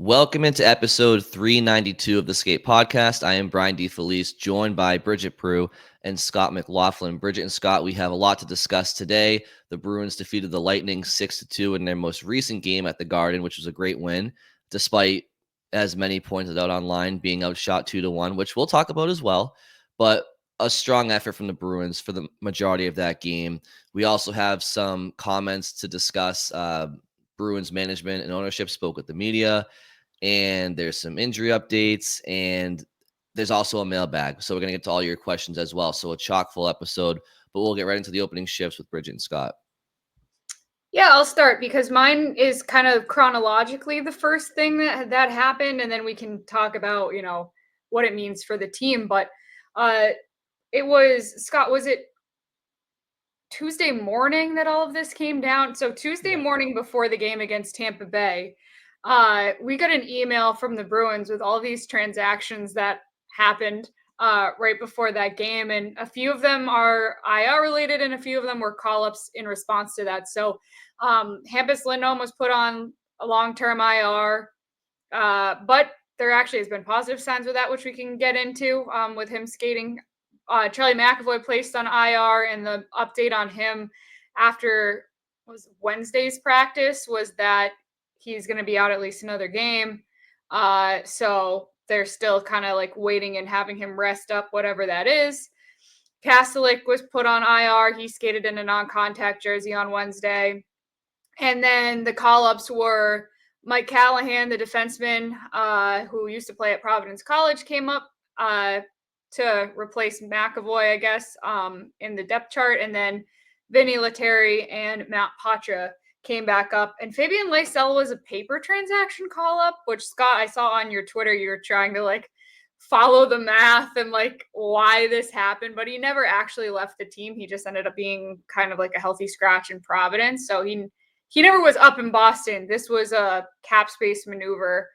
Welcome into episode 392 of the Skate Podcast. I am Brian DeFelice, joined by Bridget Prue and Scott McLaughlin. Bridget and Scott, we have a lot to discuss today. The Bruins defeated the Lightning 6-2 in their most recent game at the Garden, which was a great win, despite, as many pointed out online, being outshot 2-1, which we'll talk about as well. But a strong effort from the Bruins for the majority of that game. We also have some comments to discuss. Bruins management and ownership spoke with the media, and there's some injury updates, and there's also a mailbag. So we're going to get to all your questions as well. So a chock full episode, but we'll get right into the opening shifts with Bridget and Scott. Yeah, I'll start because mine is kind of chronologically the first thing that happened, and then we can talk about, what it means for the team. But it was, Scott, was it Tuesday morning that all of this came down? So Tuesday morning before the game against Tampa Bay, we got an email from the Bruins with all these transactions that happened right before that game. And a few of them are IR related and a few of them were call-ups in response to that. So Hampus Lindholm was put on a long-term IR, but there actually has been positive signs with that, which we can get into with him skating. Charlie McAvoy placed on IR, and the update on him after was Wednesday's practice was that he's going to be out at least another game. So they're still kind of like waiting and having him rest up, whatever that is. Kastelik was put on IR. He skated in a non-contact jersey on Wednesday. And then the call-ups were Mike Callahan, the defenseman who used to play at Providence College, came up to replace McAvoy, I guess, in the depth chart. And then Vinny Lettieri and Matt Patra came back up. And Fabian Lysell was a paper transaction call-up, which, Scott, I saw on your Twitter, you were trying to, follow the math and, why this happened. But he never actually left the team. He just ended up being kind of like a healthy scratch in Providence. So he never was up in Boston. This was a cap space maneuver.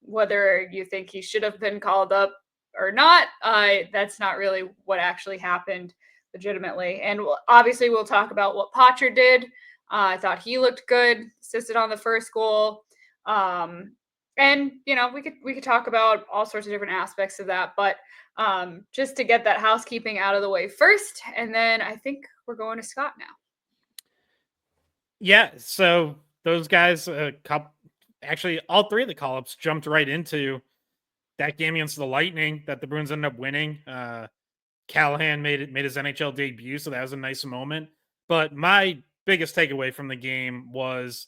Whether you think he should have been called up or not, that's not really what actually happened legitimately. And obviously we'll talk about what Patra did. I thought he looked good, assisted on the first goal. And we could talk about all sorts of different aspects of that, but just to get that housekeeping out of the way first, and then I think we're going to Scott now. Yeah, so those guys, actually all three of the call-ups jumped right into that game against the Lightning that the Bruins ended up winning. Callahan made his NHL debut, so that was a nice moment. But my biggest takeaway from the game was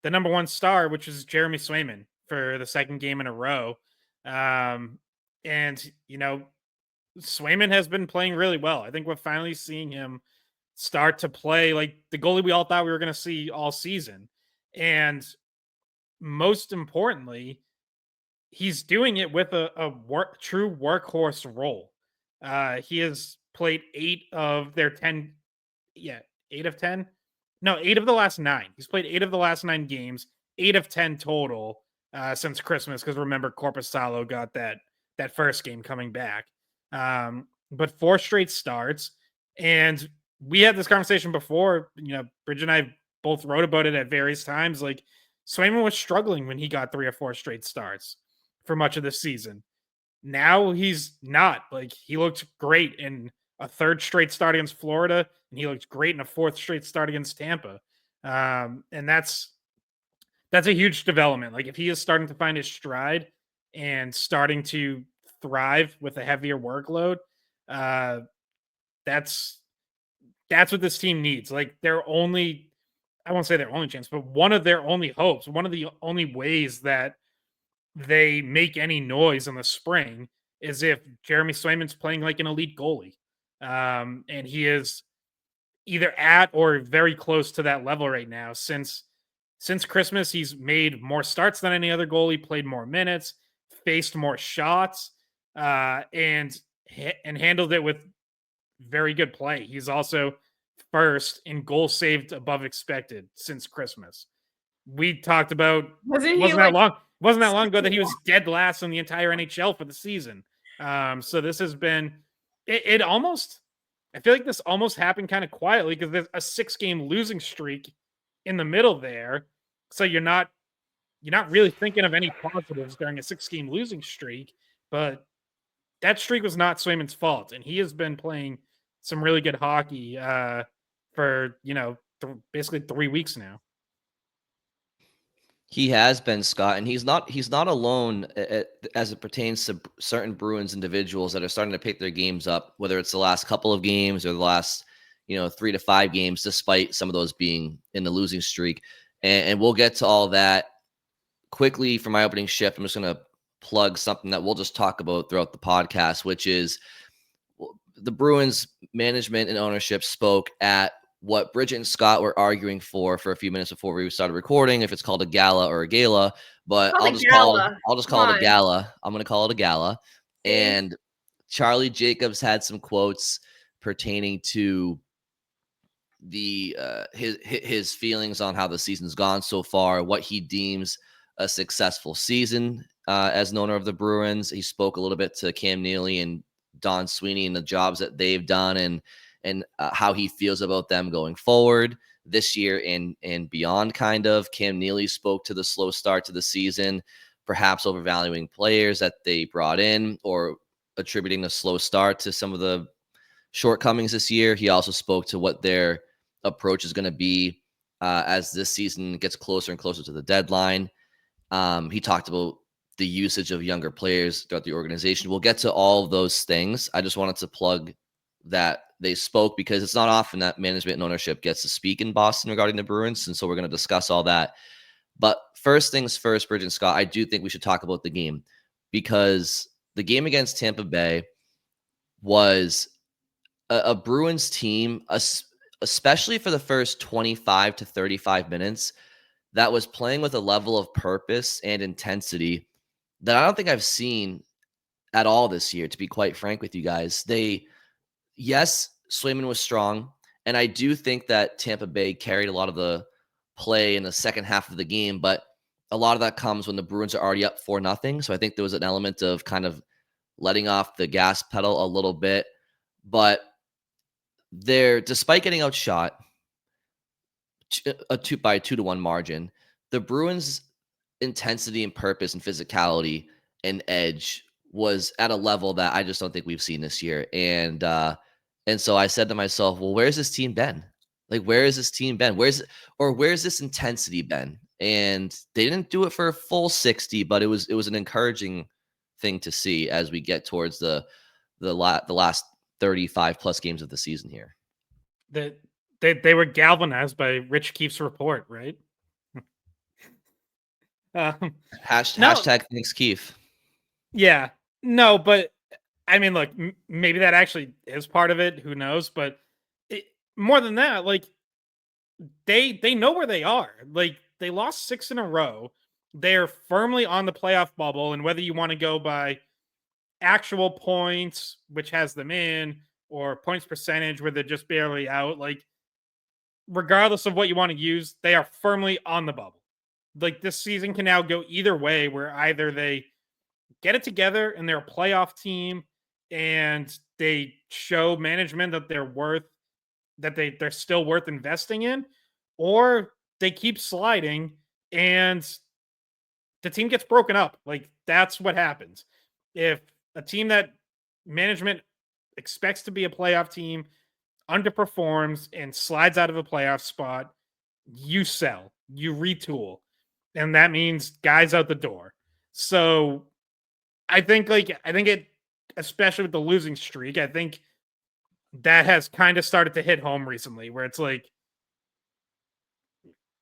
the number one star, which was Jeremy Swayman for the second game in a row. And Swayman has been playing really well. I think we're finally seeing him start to play like the goalie we all thought we were going to see all season. And most importantly, he's doing it with a true workhorse role. He has played 8 of their 10. Yeah, 8 of 10. No, 8 of the last 9. He's played 8 of the last 9 games, 8 of 10 total since Christmas. Because remember, Korpisalo got that first game coming back. But 4 straight starts. And we had this conversation before. Bridget and I both wrote about it at various times. Like, Swayman was struggling when he got 3 or 4 straight starts for much of the season. Now he's not. Like, he looked great in a 3rd straight start against Florida, and he looked great in a 4th straight start against Tampa. And that's a huge development. Like, if he is starting to find his stride and starting to thrive with a heavier workload, that's what this team needs. Like, I won't say their only chance, but one of their only hopes, one of the only ways that they make any noise in the spring is if Jeremy Swayman's playing like an elite goalie. And he is either at or very close to that level right now. Since Christmas, he's made more starts than any other goalie, played more minutes, faced more shots, and handled it with very good play. He's also first in goals saved above expected since Christmas. We talked about wasn't that long ago that he was dead last in the entire NHL for the season. So this has been it almost. I feel like this almost happened kind of quietly because there's a 6-game losing streak in the middle there. So you're not you're not really thinking of any positives during a 6-game losing streak, but that streak was not Swayman's fault, and he has been playing some really good hockey for basically 3 weeks now. He has been, Scott, and he's not alone as it pertains to certain Bruins individuals that are starting to pick their games up, whether it's the last couple of games or the last 3 to 5 games, despite some of those being in the losing streak. And we'll get to all that quickly for my opening shift. I'm just going to plug something that we'll just talk about throughout the podcast, which is the Bruins management and ownership spoke at what Bridget and Scott were arguing for a few minutes before we started recording, if it's called a gala or a gala, but I'll just call it a gala. I'm going to call it a gala. And Charlie Jacobs had some quotes pertaining to the his feelings on how the season's gone so far, what he deems a successful season as an owner of the Bruins. He spoke a little bit to Cam Neely and Don Sweeney and the jobs that they've done, and how he feels about them going forward this year and beyond. Kind of Cam Neely spoke to the slow start to the season, perhaps overvaluing players that they brought in or attributing the slow start to some of the shortcomings this year. He also spoke to what their approach is going to be as this season gets closer and closer to the deadline. He talked about the usage of younger players throughout the organization. We'll get to all of those things. I just wanted to plug that they spoke because it's not often that management and ownership gets to speak in Boston regarding the Bruins. And so we're going to discuss all that. But first things first, Bridget and Scott, I do think we should talk about the game, because the game against Tampa Bay was a Bruins team, especially for the first 25 to 35 minutes, that was playing with a level of purpose and intensity that I don't think I've seen at all this year, to be quite frank with you guys. Yes, Swayman was strong, and I do think that Tampa Bay carried a lot of the play in the second half of the game, but a lot of that comes when the Bruins are already up 4-0. So I think there was an element of kind of letting off the gas pedal a little bit. But despite getting outshot by a 2-1 margin, the Bruins' intensity and purpose and physicality and edge was at a level that I just don't think we've seen this year. And so I said to myself, well, where's this team been? Like, where is this team been? Where's this intensity been? And they didn't do it for a full 60, but it was an encouraging thing to see as we get towards the last 35 plus games of the season here. They were galvanized by Rich Keefe's report, right? Hashtag thanks, Keefe. Yeah, no, but I mean, look, maybe that actually is part of it. Who knows? But more than that, like they know where they are. Like, they lost 6 in a row. They're firmly on the playoff bubble, and whether you want to go by actual points, which has them in, or points percentage where they're just barely out, like, regardless of what you want to use, they are firmly on the bubble. Like, this season can now go either way, where either they get it together and they're a playoff team and they show management that they're still worth investing in, or they keep sliding and the team gets broken up. Like, that's what happens. If a team that management expects to be a playoff team underperforms and slides out of a playoff spot, you sell, you retool, and that means guys out the door. So I think it, especially with the losing streak, I think that has kind of started to hit home recently, where it's like,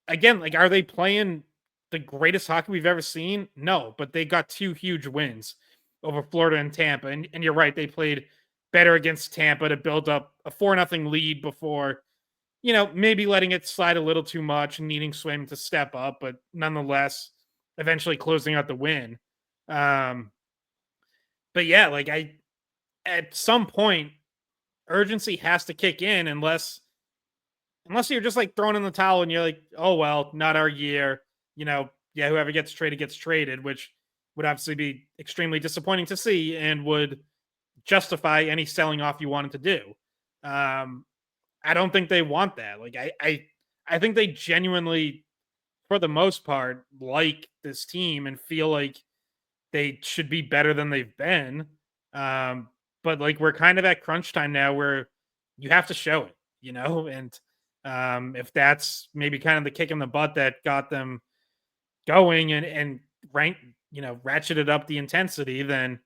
again, like, are they playing the greatest hockey we've ever seen? No, but they got 2 huge wins over Florida and Tampa. And you're right, they played better against Tampa to build up a 4-0 lead before, maybe letting it slide a little too much and needing Swayman to step up, but nonetheless, eventually closing out the win. But yeah, like, at some point, urgency has to kick in, unless you're just like throwing in the towel and you're like, oh, well, not our year, whoever gets traded, which would obviously be extremely disappointing to see and would justify any selling off you wanted to do. I don't think they want that. Like, I think they genuinely for the most part, like this team and feel like they should be better than they've been. But like we're kind of at crunch time now where you have to show it, and if that's maybe kind of the kick in the butt that got them going and ratcheted up the intensity, then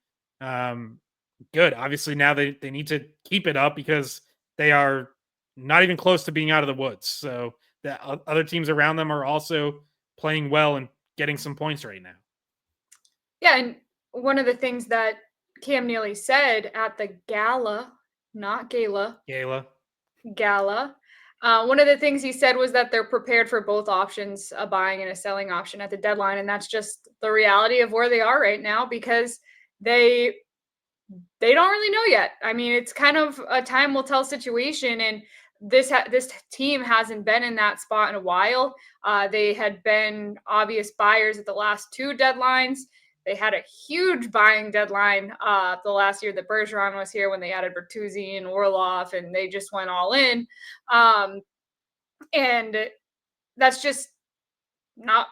good. Obviously now they need to keep it up because they are not even close to being out of the woods. So the other teams around them are also playing well and getting some points right now. Yeah, and one of the things that Cam Neely said at the gala, not gala, Gala. gala. One of the things he said was that they're prepared for both options, a buying and a selling option at the deadline, and that's just the reality of where they are right now because they don't really know yet. I mean, it's kind of a time will tell situation, and this team hasn't been in that spot in a while. They had been obvious buyers at the last two deadlines. They had a huge buying deadline the last year that Bergeron was here when they added Bertuzzi and Orlov, and they just went all in. And that's just not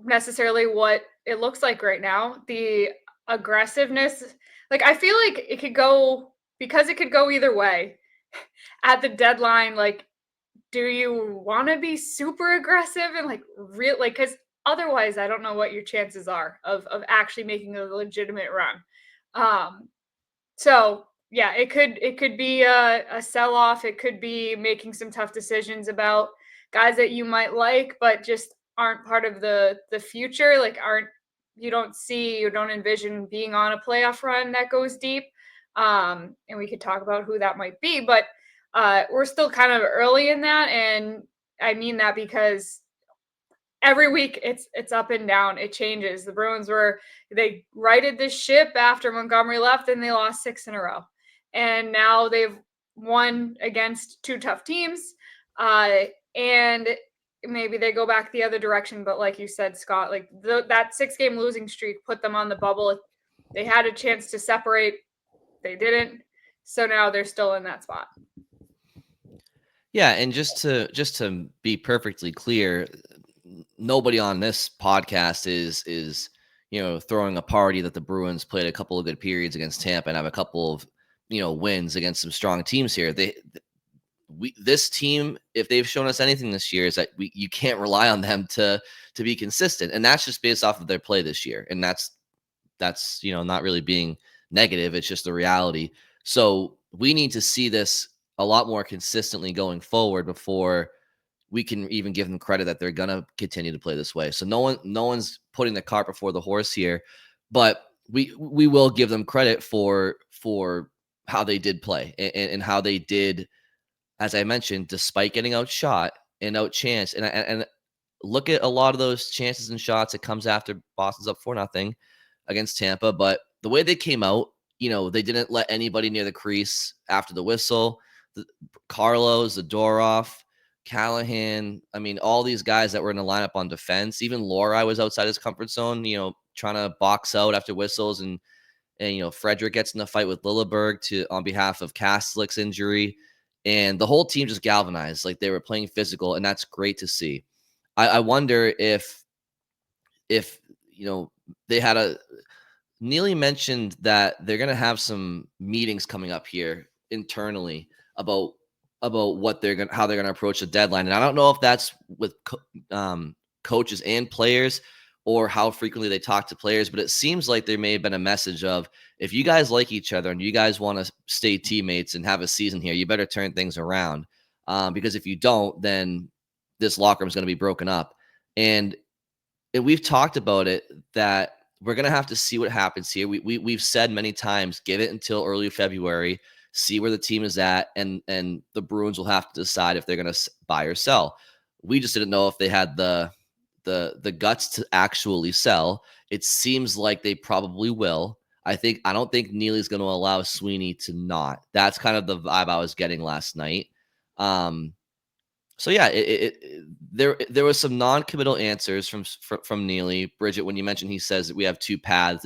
necessarily what it looks like right now. The aggressiveness, like I feel like it could go because it could go either way at the deadline. Like, do you want to be super aggressive and like real like because otherwise I don't know what your chances are of actually making a legitimate run. So yeah, it could be a sell off. It could be making some tough decisions about guys that you might like, but just aren't part of the future. Like aren't you don't see you don't envision being on a playoff run that goes deep. And we could talk about who that might be, but we're still kind of early in that, and I mean that because every week it's up and down. It changes. The Bruins they righted this ship after Montgomery left and they lost 6 in a row. And now they've won against two tough teams. And maybe they go back the other direction, but like you said, Scott, like that 6-game losing streak put them on the bubble. They had a chance to separate. They didn't. So now they're still in that spot. Yeah, and just to be perfectly clear, nobody on this podcast is throwing a party that the Bruins played a couple of good periods against Tampa and have a couple of wins against some strong teams here. This team, if they've shown us anything this year, is that you can't rely on them to be consistent, and that's just based off of their play this year, and that's not really being negative. It's just the reality. So we need to see this a lot more consistently going forward before we can even give them credit that they're gonna continue to play this way. So no one's putting the cart before the horse here, but we will give them credit for how they did play and how they did, as I mentioned, despite getting outshot and outchanced. And look at a lot of those chances and shots. It comes after Boston's up 4-0 against Tampa, but the way they came out, they didn't let anybody near the crease after the whistle. Carlos, Zadorov, Callahan, I mean, all these guys that were in the lineup on defense. Even Lohrei was outside his comfort zone, trying to box out after whistles, and Frederick gets in the fight with Lilleberg on behalf of Kastlick's injury, and the whole team just galvanized, like they were playing physical, and that's great to see. I wonder if they had Neely mentioned that they're going to have some meetings coming up here internally about what how they're going to approach the deadline. And I don't know if that's with coaches and players or how frequently they talk to players, but it seems like there may have been a message of, if you guys like each other and you guys want to stay teammates and have a season here, you better turn things around. Because if you don't, then this locker room is going to be broken up. And we've talked about it, that we're going to have to see what happens here. We've said many times, give it until early February, see where the team is at, and the Bruins will have to decide if they're going to buy or sell. We just didn't know if they had the guts to actually sell. It seems like they probably will. I don't think Neely's going to allow Sweeney to not. That's kind of the vibe I was getting last night. So yeah, there was some non-committal answers from Neely. Bridget, when you mentioned, he says that we have two paths.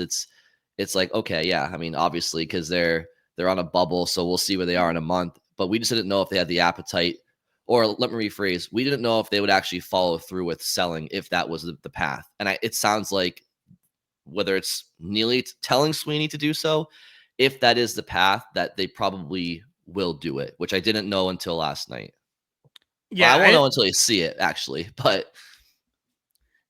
It's like, okay, yeah. I mean, obviously, because they're on a bubble, so we'll see where they are in a month. But we just didn't know if they had the appetite or let me rephrase, we didn't know if they would actually follow through with selling if that was the path. And it sounds like whether it's Neely telling Sweeney to do so, if that is the path, that they probably will do it, which I didn't know until last night. Well, I won't know until you see it, actually. But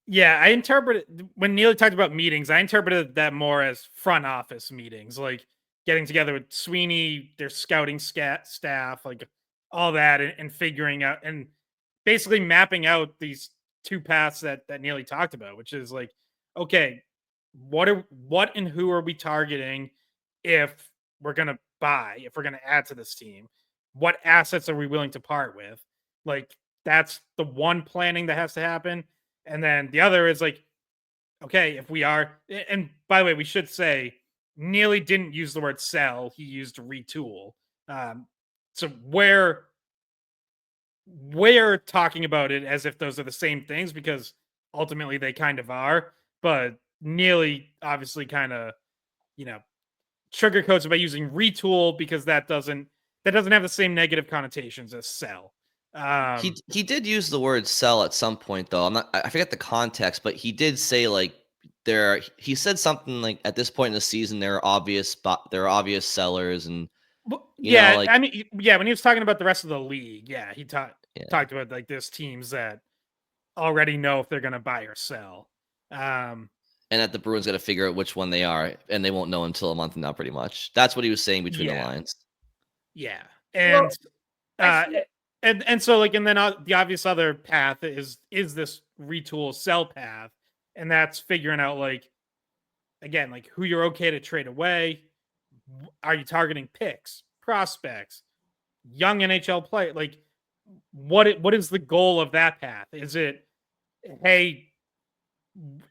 yeah, I interpreted when Neely talked about meetings, I interpreted that more as front office meetings, like getting together with Sweeney, their scouting staff, like all that, and figuring out and basically mapping out these two paths that Neely talked about, which is like, okay, what and who are we targeting if we're gonna buy, if we're gonna add to this team? What assets are we willing to part with? Like that's the one planning that has to happen. And then the other is like, okay, if we are, and by the way, we should say Neely didn't use the word sell, he used retool. So we're talking about it as if those are the same things because ultimately they kind of are. But Neely obviously kind of, you know, sugarcoats it by using retool because that doesn't have the same negative connotations as sell. he did use the word sell at some point, though. I forget the context, but he did say like he said something like at this point in the season there are obvious sellers, and yeah, like, I mean, yeah, when he was talking about the rest of the league, yeah, he talked about like there's teams that already know if they're going to buy or sell. And that the Bruins got to figure out which one they are, and they won't know until a month from now, pretty much. That's what he was saying between the lines. Yeah, Well, and so like, and then the obvious other path is this retool sell path, and that's figuring out like, again, like who you're okay to trade away. Are you targeting picks, prospects, young NHL play? Like, what is the goal of that path? Is it, hey,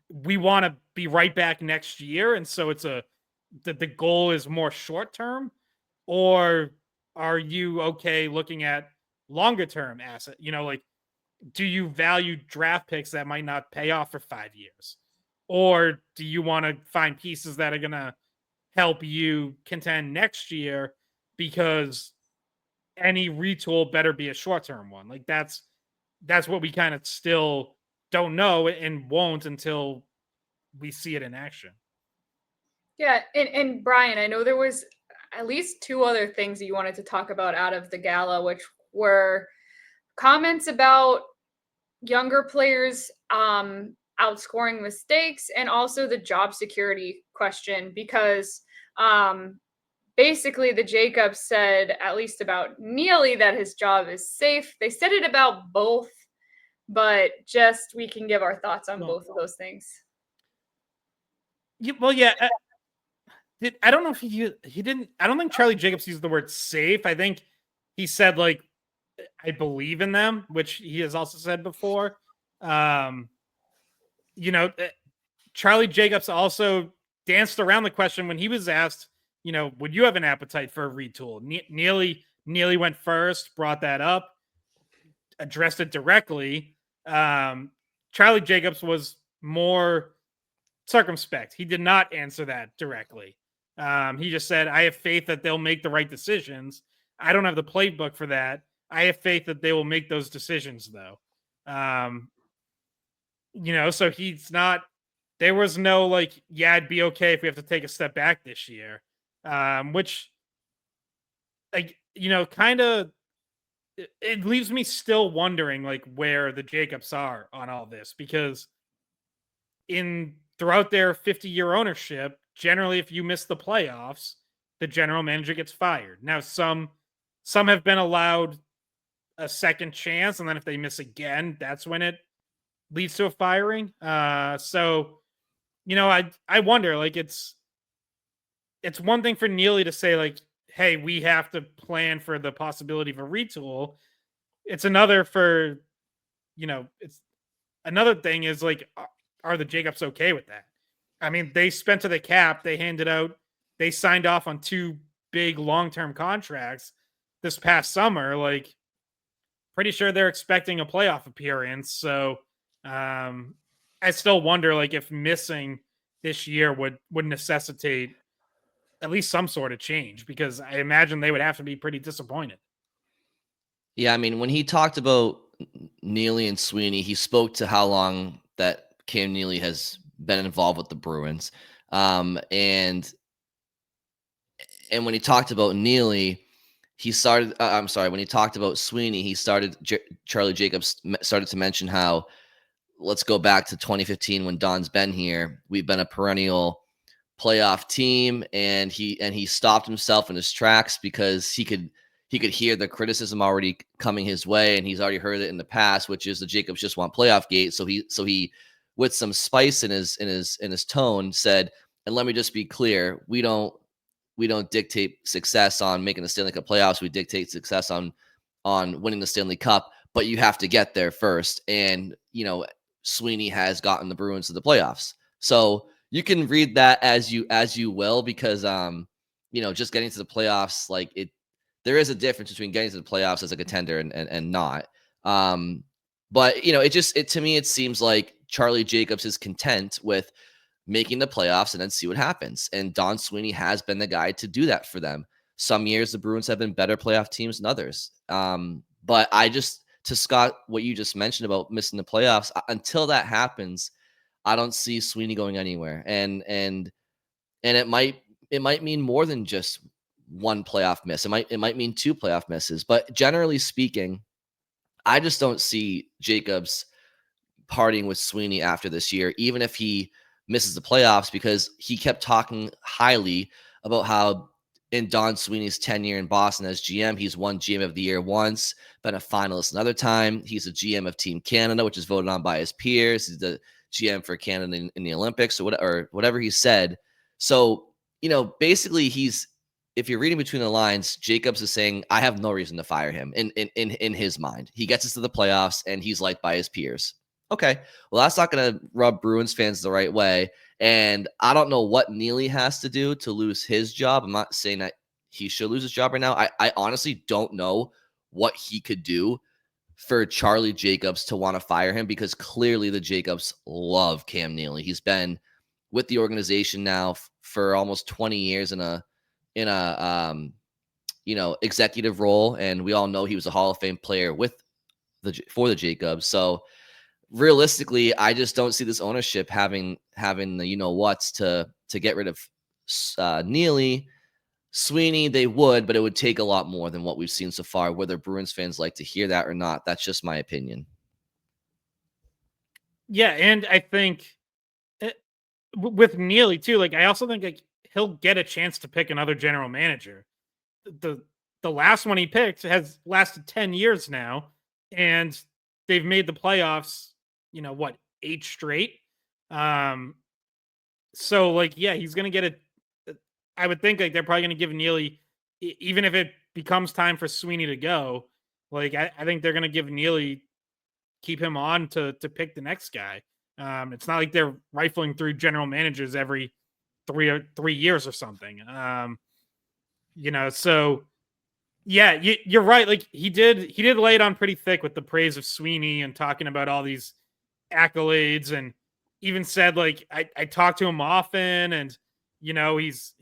we want to be right back next year, and so it's the goal is more short term, or are you okay looking at longer term asset? Like, do you value draft picks that might not pay off for 5 years, or do you want to find pieces that are gonna help you contend next year? Because any retool better be a short term one. Like that's what we kind of still don't know and won't until we see it in action. Yeah, and Brian, I know there was at least two other things that you wanted to talk about out of the gala, which were comments about younger players outscoring mistakes, and also the job security question, because basically the Jacobs said, at least about Neely, that his job is safe. They said it about both, but just we can give our thoughts on both of those things. Yeah. I don't know if he didn't. I don't think Charlie Jacobs used the word safe. I think he said like, I believe in them, which he has also said before. Charlie Jacobs also danced around the question when he was asked, would you have an appetite for a retool? Neely went first, brought that up, addressed it directly. Charlie Jacobs was more circumspect. He did not answer that directly. He just said, I have faith that they'll make the right decisions. I don't have the playbook for that. I have faith that they will make those decisions, though. So he's not, there was no like, yeah, it'd be okay if we have to take a step back this year. Which, like, kind of, it leaves me still wondering like where the Jacobs are on all this, because throughout their 50-year ownership, generally if you miss the playoffs, the general manager gets fired. Now some have been allowed a second chance, and then if they miss again, that's when it leads to a firing. So I wonder, like, it's one thing for Neely to say like, hey, we have to plan for the possibility of a retool. It's another for, it's another thing is like, are the Jacobs okay with that? I mean, they spent to the cap, they signed off on 2 big long-term contracts this past summer. Like, pretty sure they're expecting a playoff appearance. So I still wonder like if missing this year would necessitate at least some sort of change, because I imagine they would have to be pretty disappointed. Yeah, I mean, when he talked about Neely and Sweeney, he spoke to how long that Cam Neely has been involved with the Bruins. And when he talked about Neely, he started. I'm sorry. When he talked about Sweeney, he started. Charlie Jacobs started to mention how, let's go back to 2015 when Don's been here. We've been a perennial playoff team, and he stopped himself in his tracks because he could hear the criticism already coming his way, and he's already heard it in the past, which is the Jacobs just want playoff gate. So he with some spice in his tone said, and let me just be clear, we don't dictate success on making the Stanley Cup playoffs. We dictate success on winning the Stanley Cup, but you have to get there first. And Sweeney has gotten the Bruins to the playoffs. So you can read that as you will, because just getting to the playoffs, there is a difference between getting to the playoffs as a contender and not. But it to me, it seems like Charlie Jacobs is content with making the playoffs and then see what happens. And Don Sweeney has been the guy to do that for them. Some years the Bruins have been better playoff teams than others. But to Scott, what you just mentioned about missing the playoffs, until that happens, I don't see Sweeney going anywhere. And it might mean more than just one playoff miss. It might mean two playoff misses. But generally speaking, I just don't see Jacobs partying with Sweeney after this year, even if he misses the playoffs, because he kept talking highly about how in Don Sweeney's tenure in Boston as GM, he's won GM of the year once, been a finalist another time. He's a GM of Team Canada, which is voted on by his peers. He's the GM for Canada in the Olympics or whatever he said. So, basically if you're reading between the lines, Jacobs is saying, I have no reason to fire him in his mind. He gets us to the playoffs and he's liked by his peers. Okay, well, that's not going to rub Bruins fans the right way. And I don't know what Neely has to do to lose his job. I'm not saying that he should lose his job right now. I honestly don't know what he could do for Charlie Jacobs to want to fire him, because clearly the Jacobs love Cam Neely. He's been with the organization now for almost 20 years in a executive role, and we all know he was a Hall of Fame player for the Jacobs. So realistically, I just don't see this ownership having the whats to get rid of Neely. Sweeney, they would, but it would take a lot more than what we've seen so far. Whether Bruins fans like to hear that or not, that's just my opinion. Yeah, and I think with Neely too, I also think he'll get a chance to pick another general manager. The last one he picked has lasted 10 years now, and they've made the playoffs, 8 straight. So he's gonna get I would think they're probably gonna give Neely, even if it becomes time for Sweeney to go, I think they're gonna give Neely, keep him on to pick the next guy. It's not like they're rifling through general managers every 3 years or something. So yeah, you're right. He did lay it on pretty thick with the praise of Sweeney and talking about all these accolades, and even said I talk to him often, and he's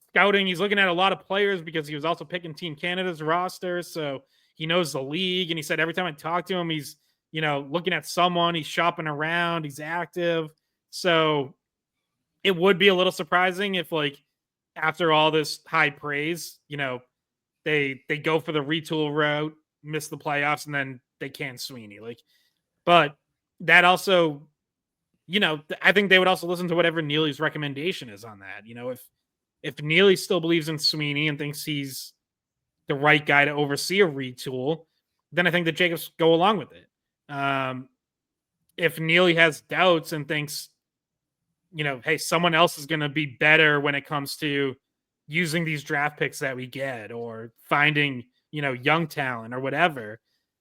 scouting. He's looking at a lot of players because he was also picking Team Canada's roster, so he knows the league. And he said every time I talk to him, he's looking at someone. He's shopping around. He's active. So it would be a little surprising if after all this high praise, they go for the retool route, miss the playoffs, and then they can Sweeney. But that also, I think they would also listen to whatever Neely's recommendation is on that. If Neely still believes in Sweeney and thinks he's the right guy to oversee a retool, then I think the Jacobs go along with it. If Neely has doubts and thinks, hey, someone else is going to be better when it comes to using these draft picks that we get, or finding, young talent or whatever,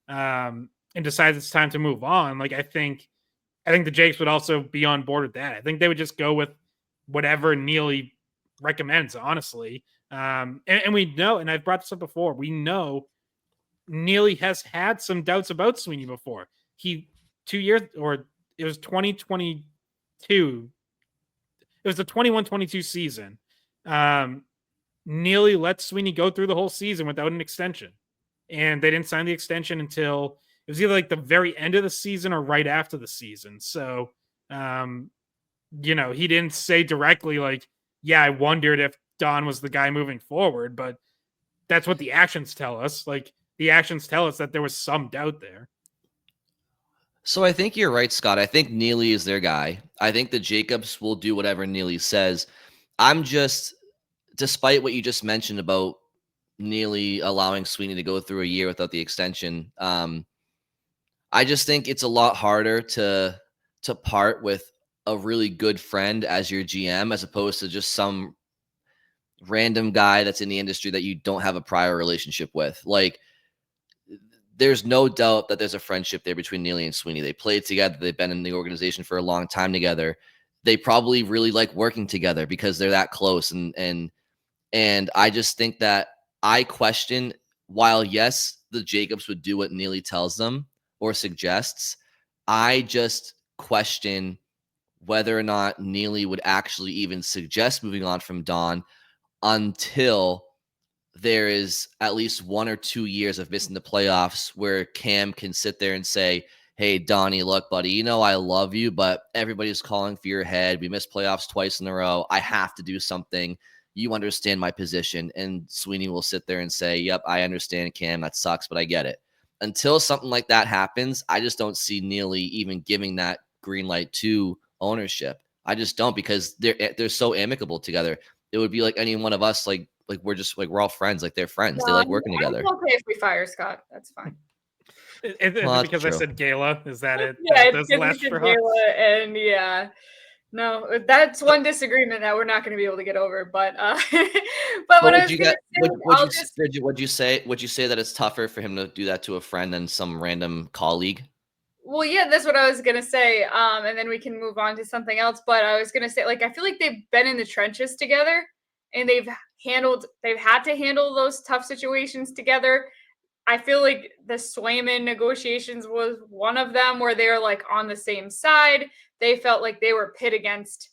and decides it's time to move on, I think the Jakes would also be on board with that. I think they would just go with whatever Neely recommends, honestly. And we know, and I've brought this up before, we know Neely has had some doubts about Sweeney before. 2 years, or it was 2022. It was the 21-22 season. Neely let Sweeney go through the whole season without an extension. And they didn't sign the extension until it was either like the very end of the season or right after the season. So, he didn't say directly, like, yeah, I wondered if Don was the guy moving forward, but that's what the actions tell us. Like, the actions tell us that there was some doubt there. So I think you're right, Scott. I think Neely is their guy. I think the Jacobs will do whatever Neely says. I'm just, despite what you just mentioned about Neely allowing Sweeney to go through a year without the extension, I just think it's a lot harder to part with a really good friend as your GM as opposed to just some random guy that's in the industry that you don't have a prior relationship with. Like, there's no doubt that there's a friendship there between Neely and Sweeney. They played together. They've been in the organization for a long time together. They probably really like working together because they're that close. And I just think that I question, while yes, the Jacobs would do what Neely tells them or suggests, I just question whether or not Neely would actually even suggest moving on from Don until there is at least 1 or 2 years of missing the playoffs where Cam can sit there and say, hey, Donnie, look, buddy, I love you, but everybody's calling for your head. We missed playoffs twice in a row. I have to do something. You understand my position. And Sweeney will sit there and say, yep, I understand, Cam. That sucks, but I get it. Until something like that happens, I just don't see Neely even giving that green light to ownership. I just don't, because they're so amicable together. It would be like any one of us, like we're all friends, like they're friends. They like working together. I'm okay if we fire Scott. That's fine. Is it because I said gala? Is that it? Yeah, That's it's less because for us? gala, and yeah. No, that's one disagreement that we're not going to be able to get over. But but what I was going to Would you say that it's tougher for him to do that to a friend than some random colleague? Well, yeah, that's what I was gonna say. And then we can move on to something else. But I was gonna say, like, I feel like they've been in the trenches together, and they've had to handle those tough situations together. I feel like the Swayman negotiations was one of them where they were like on the same side. They felt like they were pit against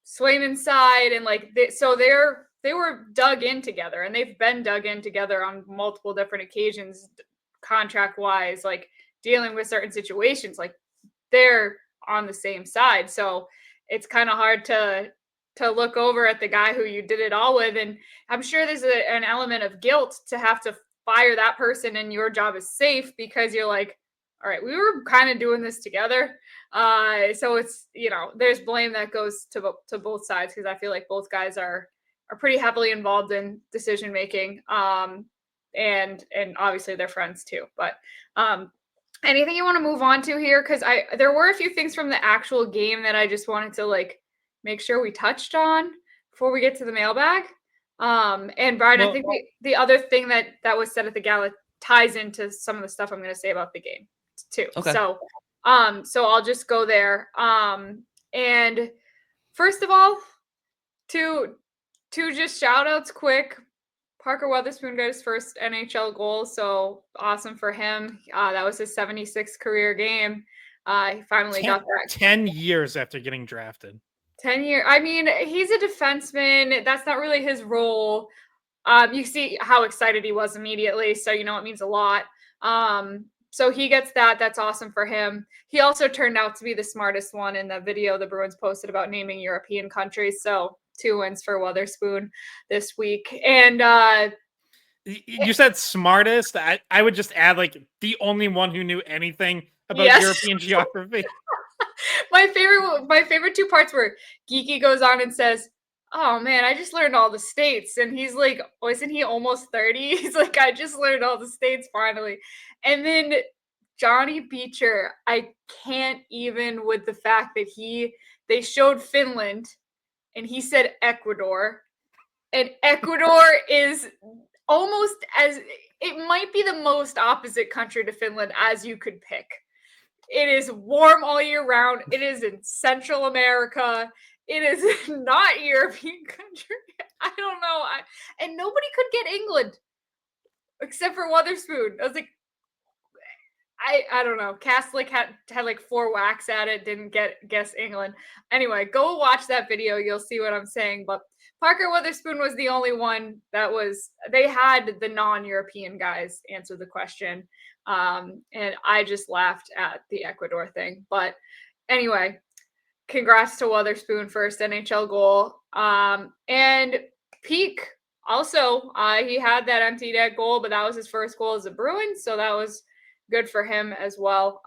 Swayman's side, and like they were dug in together, and they've been dug in together on multiple different occasions, contract wise, like dealing with certain situations. Like, they're on the same side, so it's kind of hard to look over at the guy who you did it all with. And I'm sure there's an element of guilt to have to fire that person and your job is safe, because you're like, all right, we were kind of doing this together. So it's, there's blame that goes to both sides, because I feel like both guys are pretty heavily involved in decision making. And obviously they're friends too. But anything you want to move on to here? Because there were a few things from the actual game that I just wanted to like make sure we touched on before we get to the mailbag. And Brian, I think the other thing that was said at the gala ties into some of the stuff I'm going to say about the game too. Okay. So I'll just go there. And first of all, to just shout outs quick. Parker Weatherspoon got his first NHL goal, so awesome for him. That was his 76th career game. He finally got that. 10 years after getting drafted. 10 years. I mean, he's a defenseman. That's not really his role. You see how excited he was immediately, so it means a lot. So he gets that. That's awesome for him. He also turned out to be the smartest one in the video the Bruins posted about naming European countries. So 2 wins for Weatherspoon this week. And you said smartest. I would just add, like, the only one who knew anything about European geography. My favorite 2 parts were Geeky goes on and says, oh man, I just learned all the states. And he's like, oh, isn't he almost 30? He's like, I just learned all the states finally. And then Johnny Beecher, I can't even with the fact that they showed Finland and he said Ecuador. And Ecuador is almost it might be the most opposite country to Finland as you could pick. It is warm all year round. It is in Central America. It is not European country. I don't know. And nobody could get England except for Weatherspoon. I was like, I don't know. Castlick had like 4 whacks at it, didn't guess England. Anyway, go watch that video. You'll see what I'm saying. But Parker Witherspoon was the only one that was. They had the non-European guys answer the question, and I just laughed at the Ecuador thing. But anyway, congrats to Witherspoon, first NHL goal. And Peak also, he had that empty net goal, but that was his first goal as a Bruin, so that was good for him as well.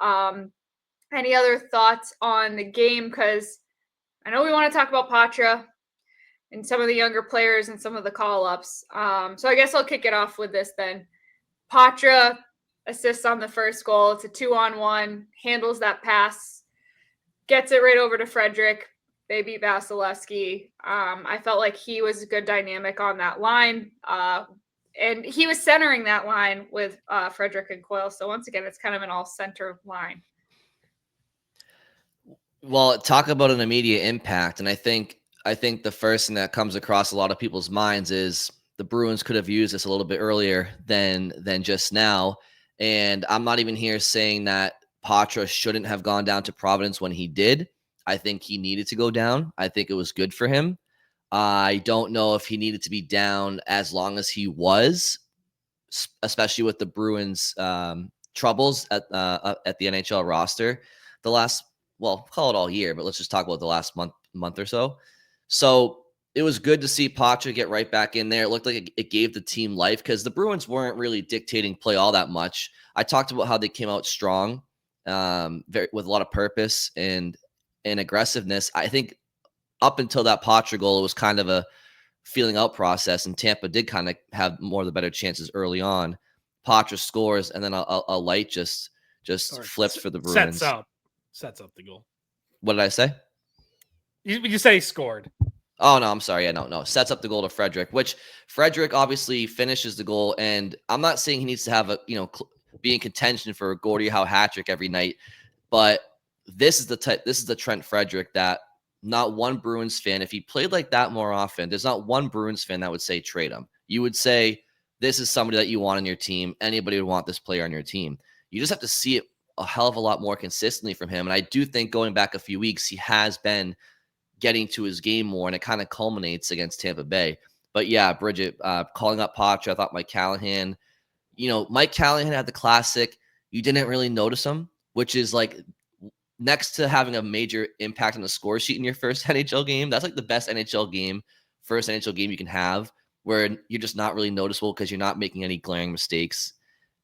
Any other thoughts on the game? Because I know we want to talk about Patra and some of the younger players and some of the call-ups. So I guess I'll kick it off with this then. Patra assists on the first goal. It's a 2-on-1, handles that pass, gets it right over to Frederick. They beat Vasilevsky. I felt like he was a good dynamic on that line. And he was centering that line with Frederick and Coyle. So once again, it's kind of an all-center line. Well, talk about an immediate impact. And I think the first thing that comes across a lot of people's minds is the Bruins could have used this a little bit earlier than just now. And I'm not even here saying that Patra shouldn't have gone down to Providence when he did. I think he needed to go down. I think it was good for him. I don't know if he needed to be down as long as he was, especially with the Bruins' troubles at the NHL roster the last, well, call it all year, but let's just talk about the last month or so. So it was good to see Patra get right back in there. It looked like it gave the team life because the Bruins weren't really dictating play all that much. I talked about how they came out strong, with a lot of purpose and aggressiveness. I think up until that Patra goal, it was kind of a feeling out process, and Tampa did kind of have more of the better chances early on. Patra scores, and then a light just flips for the Bruins. Sets up the goal. What did I say? You say scored. Oh, no, I'm sorry. Yeah, no. Sets up the goal to Frederick, which Frederick obviously finishes the goal. And I'm not saying he needs to have be in contention for a Gordie Howe hat trick every night, but this is the Trent Frederick that not one Bruins fan, if he played like that more often, there's not one Bruins fan that would say trade him. You would say this is somebody that you want on your team. Anybody would want this player on your team. You just have to see it a hell of a lot more consistently from him. And I do think going back a few weeks, he has been getting to his game more, and it kind of culminates against Tampa Bay. But yeah, Bridget, calling up Patra, I thought Mike Callahan had the classic, you didn't really notice him, which is like next to having a major impact on the score sheet in your first NHL game. That's like the best first NHL game you can have, where you're just not really noticeable because you're not making any glaring mistakes.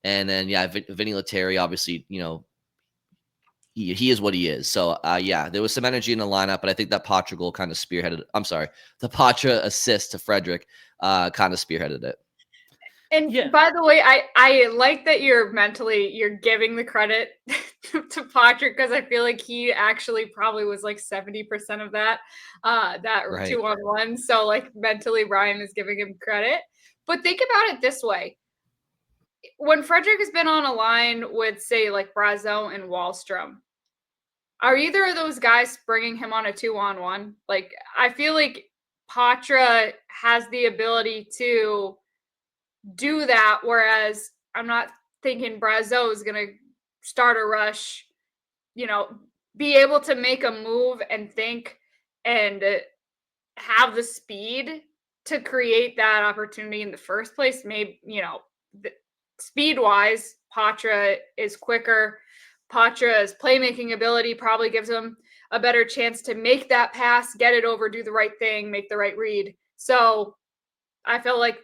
And then, yeah, Vinny Lettieri, obviously, he is what he is. So, yeah, there was some energy in the lineup, but I think that Patra goal kind of spearheaded. I'm sorry, the Patra assist to Frederick kind of spearheaded it. And by the way, I like that you're giving the credit to Patrick, because I feel like he actually probably was like 70% of that right. 2-on-1. So like mentally, Ryan is giving him credit. But think about it this way. When Frederick has been on a line with, say, like Brazeau and Wahlstrom, are either of those guys bringing him on a 2-on-1? Like, I feel like Patra has the ability to do that, whereas I'm not thinking Brazeau is going to start a rush, be able to make a move and think and have the speed to create that opportunity in the first place. Maybe, speed wise, Patra is quicker. Patra's playmaking ability probably gives him a better chance to make that pass, get it over, do the right thing, make the right read. So I feel like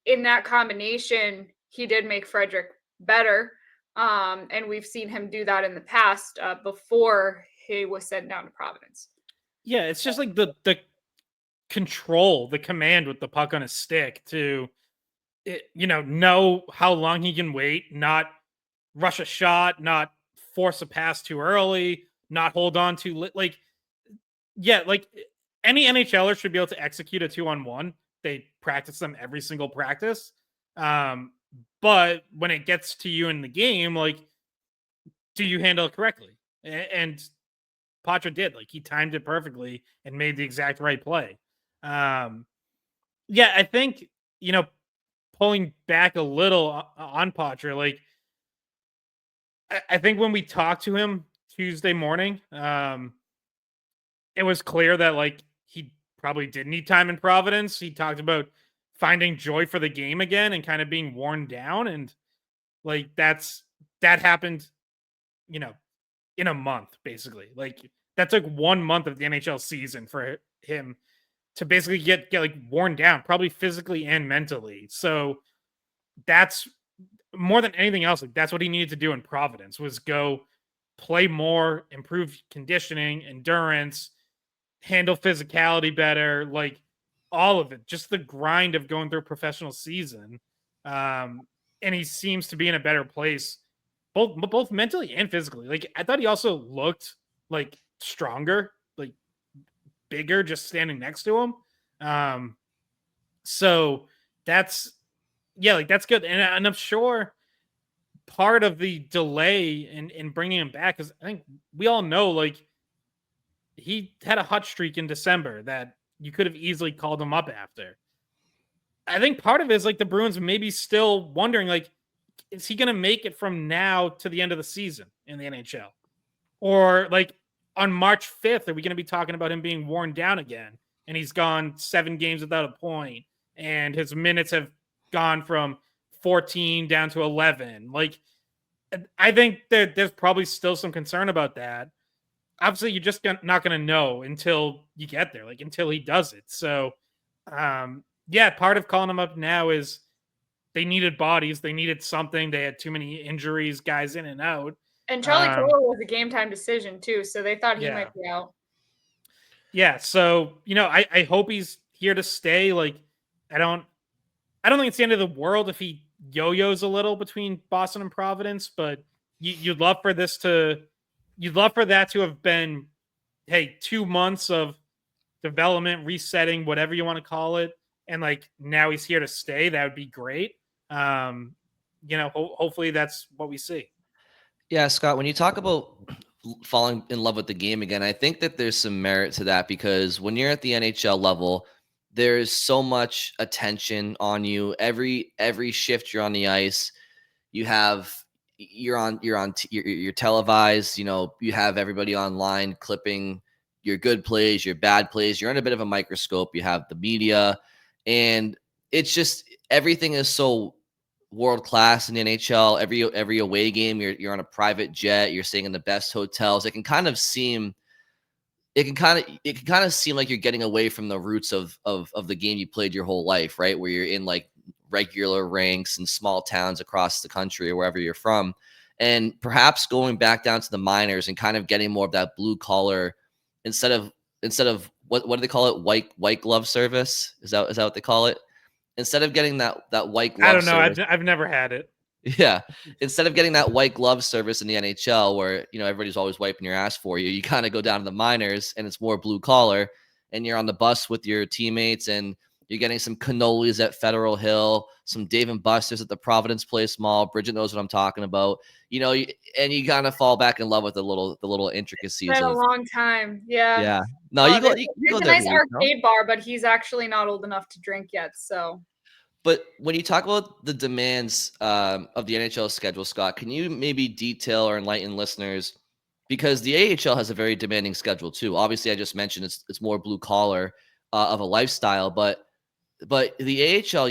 in that combination, he did make Frederick better. And we've seen him do that in the past before he was sent down to Providence. Yeah, it's just like the control, the command with the puck on his stick to, know how long he can wait, not rush a shot, not force a pass too early, not hold on to like any NHLer should be able to execute a 2-on-1. They practice them every single practice. But when it gets to you in the game, like, do you handle it correctly? And Patra did. Like, he timed it perfectly and made the exact right play. Yeah, I think, pulling back a little on Patra, like, I think when we talked to him Tuesday morning, it was clear that like he probably did need time in Providence. He talked about finding joy for the game again and kind of being worn down, and like that happened, you know, in a month basically. Like that took 1 month of the NHL season for him to basically get like worn down, probably physically and mentally. So that's more than anything else. Like that's what he needed to do in Providence was go play more, improve conditioning, endurance, handle physicality better, like all of it. Just the grind of going through a professional season. And he seems to be in a better place, both mentally and physically. Like I thought he also looked like stronger, like bigger, just standing next to him. So that's like that's good, and I'm sure part of the delay in bringing him back is I think we all know like he had a hot streak in December that you could have easily called him up after. I think part of it is like the Bruins maybe still wondering like, is he going to make it from now to the end of the season in the NHL? Or like on March 5th, are we going to be talking about him being worn down again? And he's gone 7 games without a point, and his minutes have gone from 14 down to 11. Like, I think that there's probably still some concern about that. Obviously, you're just not going to know until you get there, like until he does it. So, yeah, part of calling him up now is they needed bodies, they needed something. They had too many injuries, guys in and out. And Charlie Coyle was a game time decision too, so they thought he might be out. Yeah, so I hope he's here to stay. Like, I don't think it's the end of the world if he yo-yos a little between Boston and Providence, but you'd love for that to have been, hey, 2 months of development, resetting, whatever you want to call it, and like now he's here to stay. That would be great. Hopefully that's what we see. Yeah, Scott, when you talk about falling in love with the game again, I think that there's some merit to that because when you're at the NHL level, there's so much attention on you. Every shift you're on the ice, you're televised. You have everybody online clipping your good plays, your bad plays. You're in a bit of a microscope. You have the media, and it's just everything is so world class in the NHL. Every away game, you're on a private jet. You're staying in the best hotels. It can kind of seem like you're getting away from the roots of the game you played your whole life, right? Where you're in like regular ranks in small towns across the country or wherever you're from, and perhaps going back down to the minors and kind of getting more of that blue collar instead of what do they call it, white glove service? Is that what they call it? Instead of getting that white glove I don't know. service, I've never had it. yeah. Instead of getting that white glove service in the NHL where, everybody's always wiping your ass for you, you kind of go down to the minors and it's more blue collar and you're on the bus with your teammates and you're getting some cannolis at Federal Hill, some Dave and Buster's at the Providence Place Mall. Bridget knows what I'm talking about. And you kind of fall back in love with the little intricacies. It's been a long time. Yeah. Yeah. No, you go there's a nice arcade bar, but he's actually not old enough to drink yet. So. But when you talk about the demands of the NHL schedule, Scott, can you maybe detail or enlighten listeners? Because the AHL has a very demanding schedule too. Obviously, I just mentioned it's more blue collar of a lifestyle, but the AHL,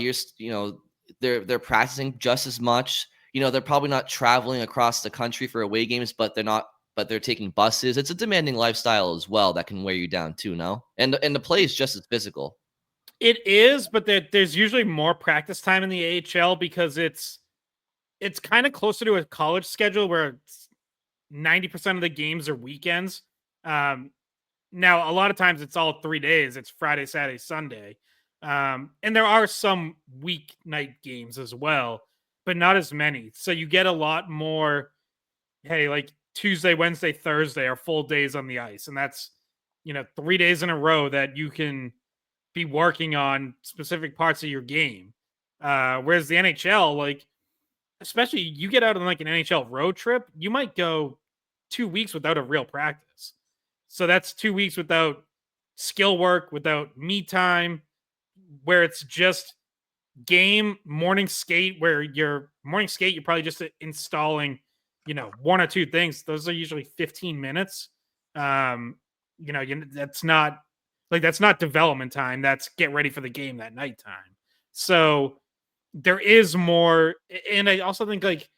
they're practicing just as much. They're probably not traveling across the country for away games, but they're taking buses. It's a demanding lifestyle as well that can wear you down too. No, and the play is just as physical. It is, but there's usually more practice time in the AHL because it's kind of closer to a college schedule where 90% of the games are weekends. Now, a lot of times it's all 3 days. It's Friday, Saturday, Sunday. And there are some weeknight games as well, but not as many. So you get a lot more, hey, like Tuesday, Wednesday, Thursday are full days on the ice. And that's, 3 days in a row that you can be working on specific parts of your game. Whereas the NHL, like, especially you get out on like an NHL road trip, you might go 2 weeks without a real practice. So that's 2 weeks without skill work, without me time, where it's just game morning skate, where your morning skate, you're probably just installing one or two things. Those are usually 15 minutes. That's not development time. That's get ready for the game that night time. So there is more. And I also think like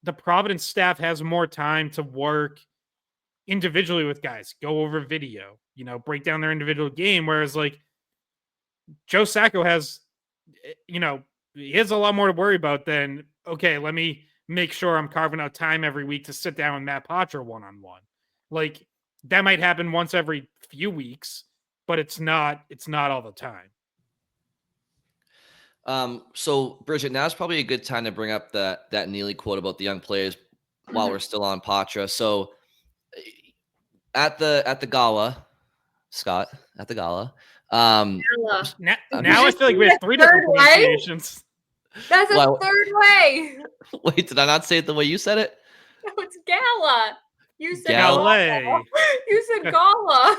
the Providence staff has more time to work individually with guys, go over video, break down their individual game. Whereas like Joe Sacco has, he has a lot more to worry about than, okay, let me make sure I'm carving out time every week to sit down with Matt Poitras one-on-one. Like that might happen once every few weeks, but it's not all the time. So Bridget, now's probably a good time to bring up that Neely quote about the young players while we're still on Poitras. So at the gala, Scott, at the gala. Now I feel like we have three different pronunciations. That's a third way. Wait, did I not say it the way you said it? No, it's gala. You said gala. You said gala.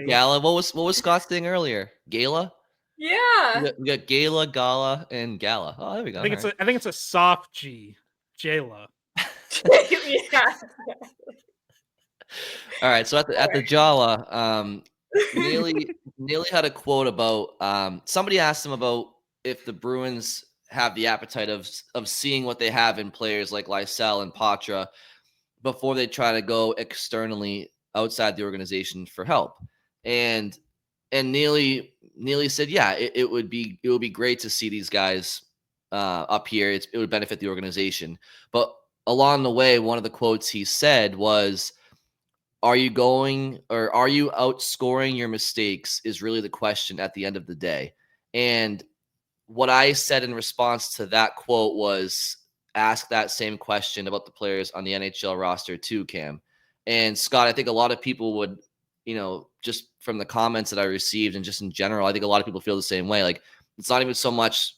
Gala. What was Scott saying earlier? Gala? Yeah. We got gala, gala, and gala. Oh, there we go. I think it's a soft G. Jayla. Yeah. All right. So at the Jala, Neely had a quote about somebody asked him about if the Bruins have the appetite of seeing what they have in players like Lysell and Poitras before they try to go externally outside the organization for help. And Neely said, yeah, it would be great to see these guys up here. It would benefit the organization. But along the way, one of the quotes he said was, are you outscoring your mistakes is really the question at the end of the day. And what I said in response to that quote was, ask that same question about the players on the NHL roster too, Cam. And Scott, I think a lot of people would, just from the comments that I received and just in general, I think a lot of people feel the same way. Like, it's not even so much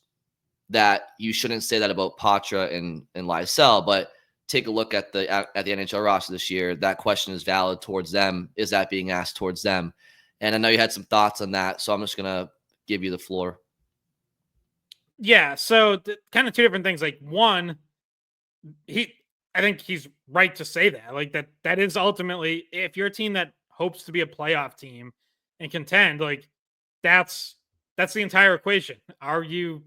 that you shouldn't say that about Poitras and Lysell, but take a look at the NHL roster this year. That question is valid towards them. Is that being asked towards them? And I know you had some thoughts on that, so I'm just gonna give you the floor. Yeah, so kind of two different things. Like one, I think he's right to say that. Like that is ultimately, if you're a team that hopes to be a playoff team and contend, like that's the entire equation. Are you?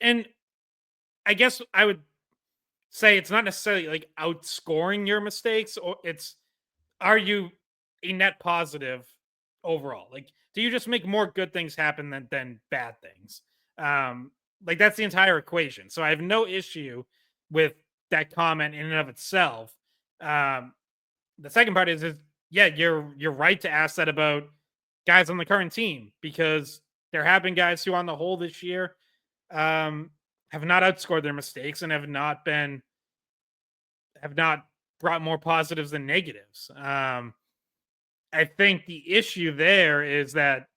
And I guess I would say it's not necessarily like outscoring your mistakes, or are you a net positive overall? Like, do you just make more good things happen than bad things? Like that's the entire equation. So I have no issue with that comment in and of itself. The second part is yeah, you're right to ask that about guys on the current team, because there have been guys who on the whole this year have not outscored their mistakes and have not brought more positives than negatives. I think the issue there is that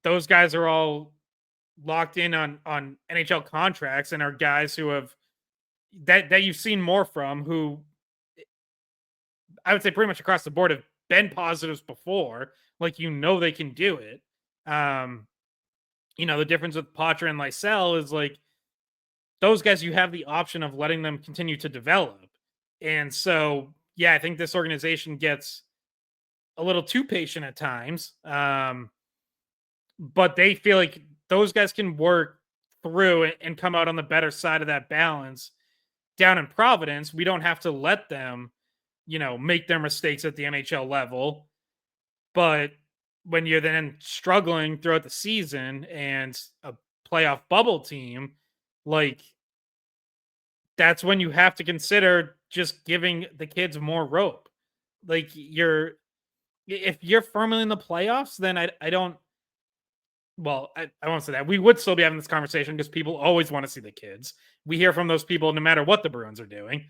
those guys are all locked in on NHL contracts and are guys who have that you've seen more from, who I would say pretty much across the board have been positives before. Like, they can do it. The difference with Poitras and Lysell is like those guys, you have the option of letting them continue to develop. And so, yeah, I think this organization gets a little too patient at times. But they feel like those guys can work through and come out on the better side of that balance. Down in Providence, we don't have to let them, make their mistakes at the NHL level. But when you're then struggling throughout the season and a playoff bubble team, like that's when you have to consider just giving the kids more rope. Like if you're firmly in the playoffs, then I don't. Well, I won't say that. We would still be having this conversation because people always want to see the kids. We hear from those people no matter what the Bruins are doing.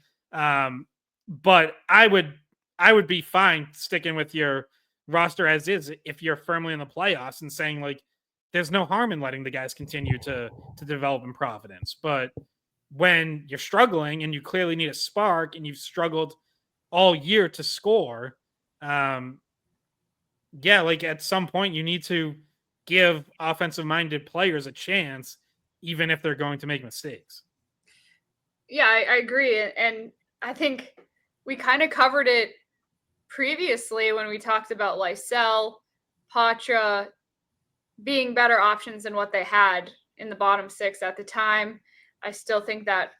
But I would be fine sticking with your roster as is if you're firmly in the playoffs and saying like there's no harm in letting the guys continue to develop in Providence. But when you're struggling and you clearly need a spark and you've struggled all year to score, like at some point you need to give offensive minded players a chance, even if they're going to make mistakes. Yeah, I agree. And I think we kind of covered it previously when we talked about Lysell, Patra being better options than what they had in the bottom six at the time. I still think that,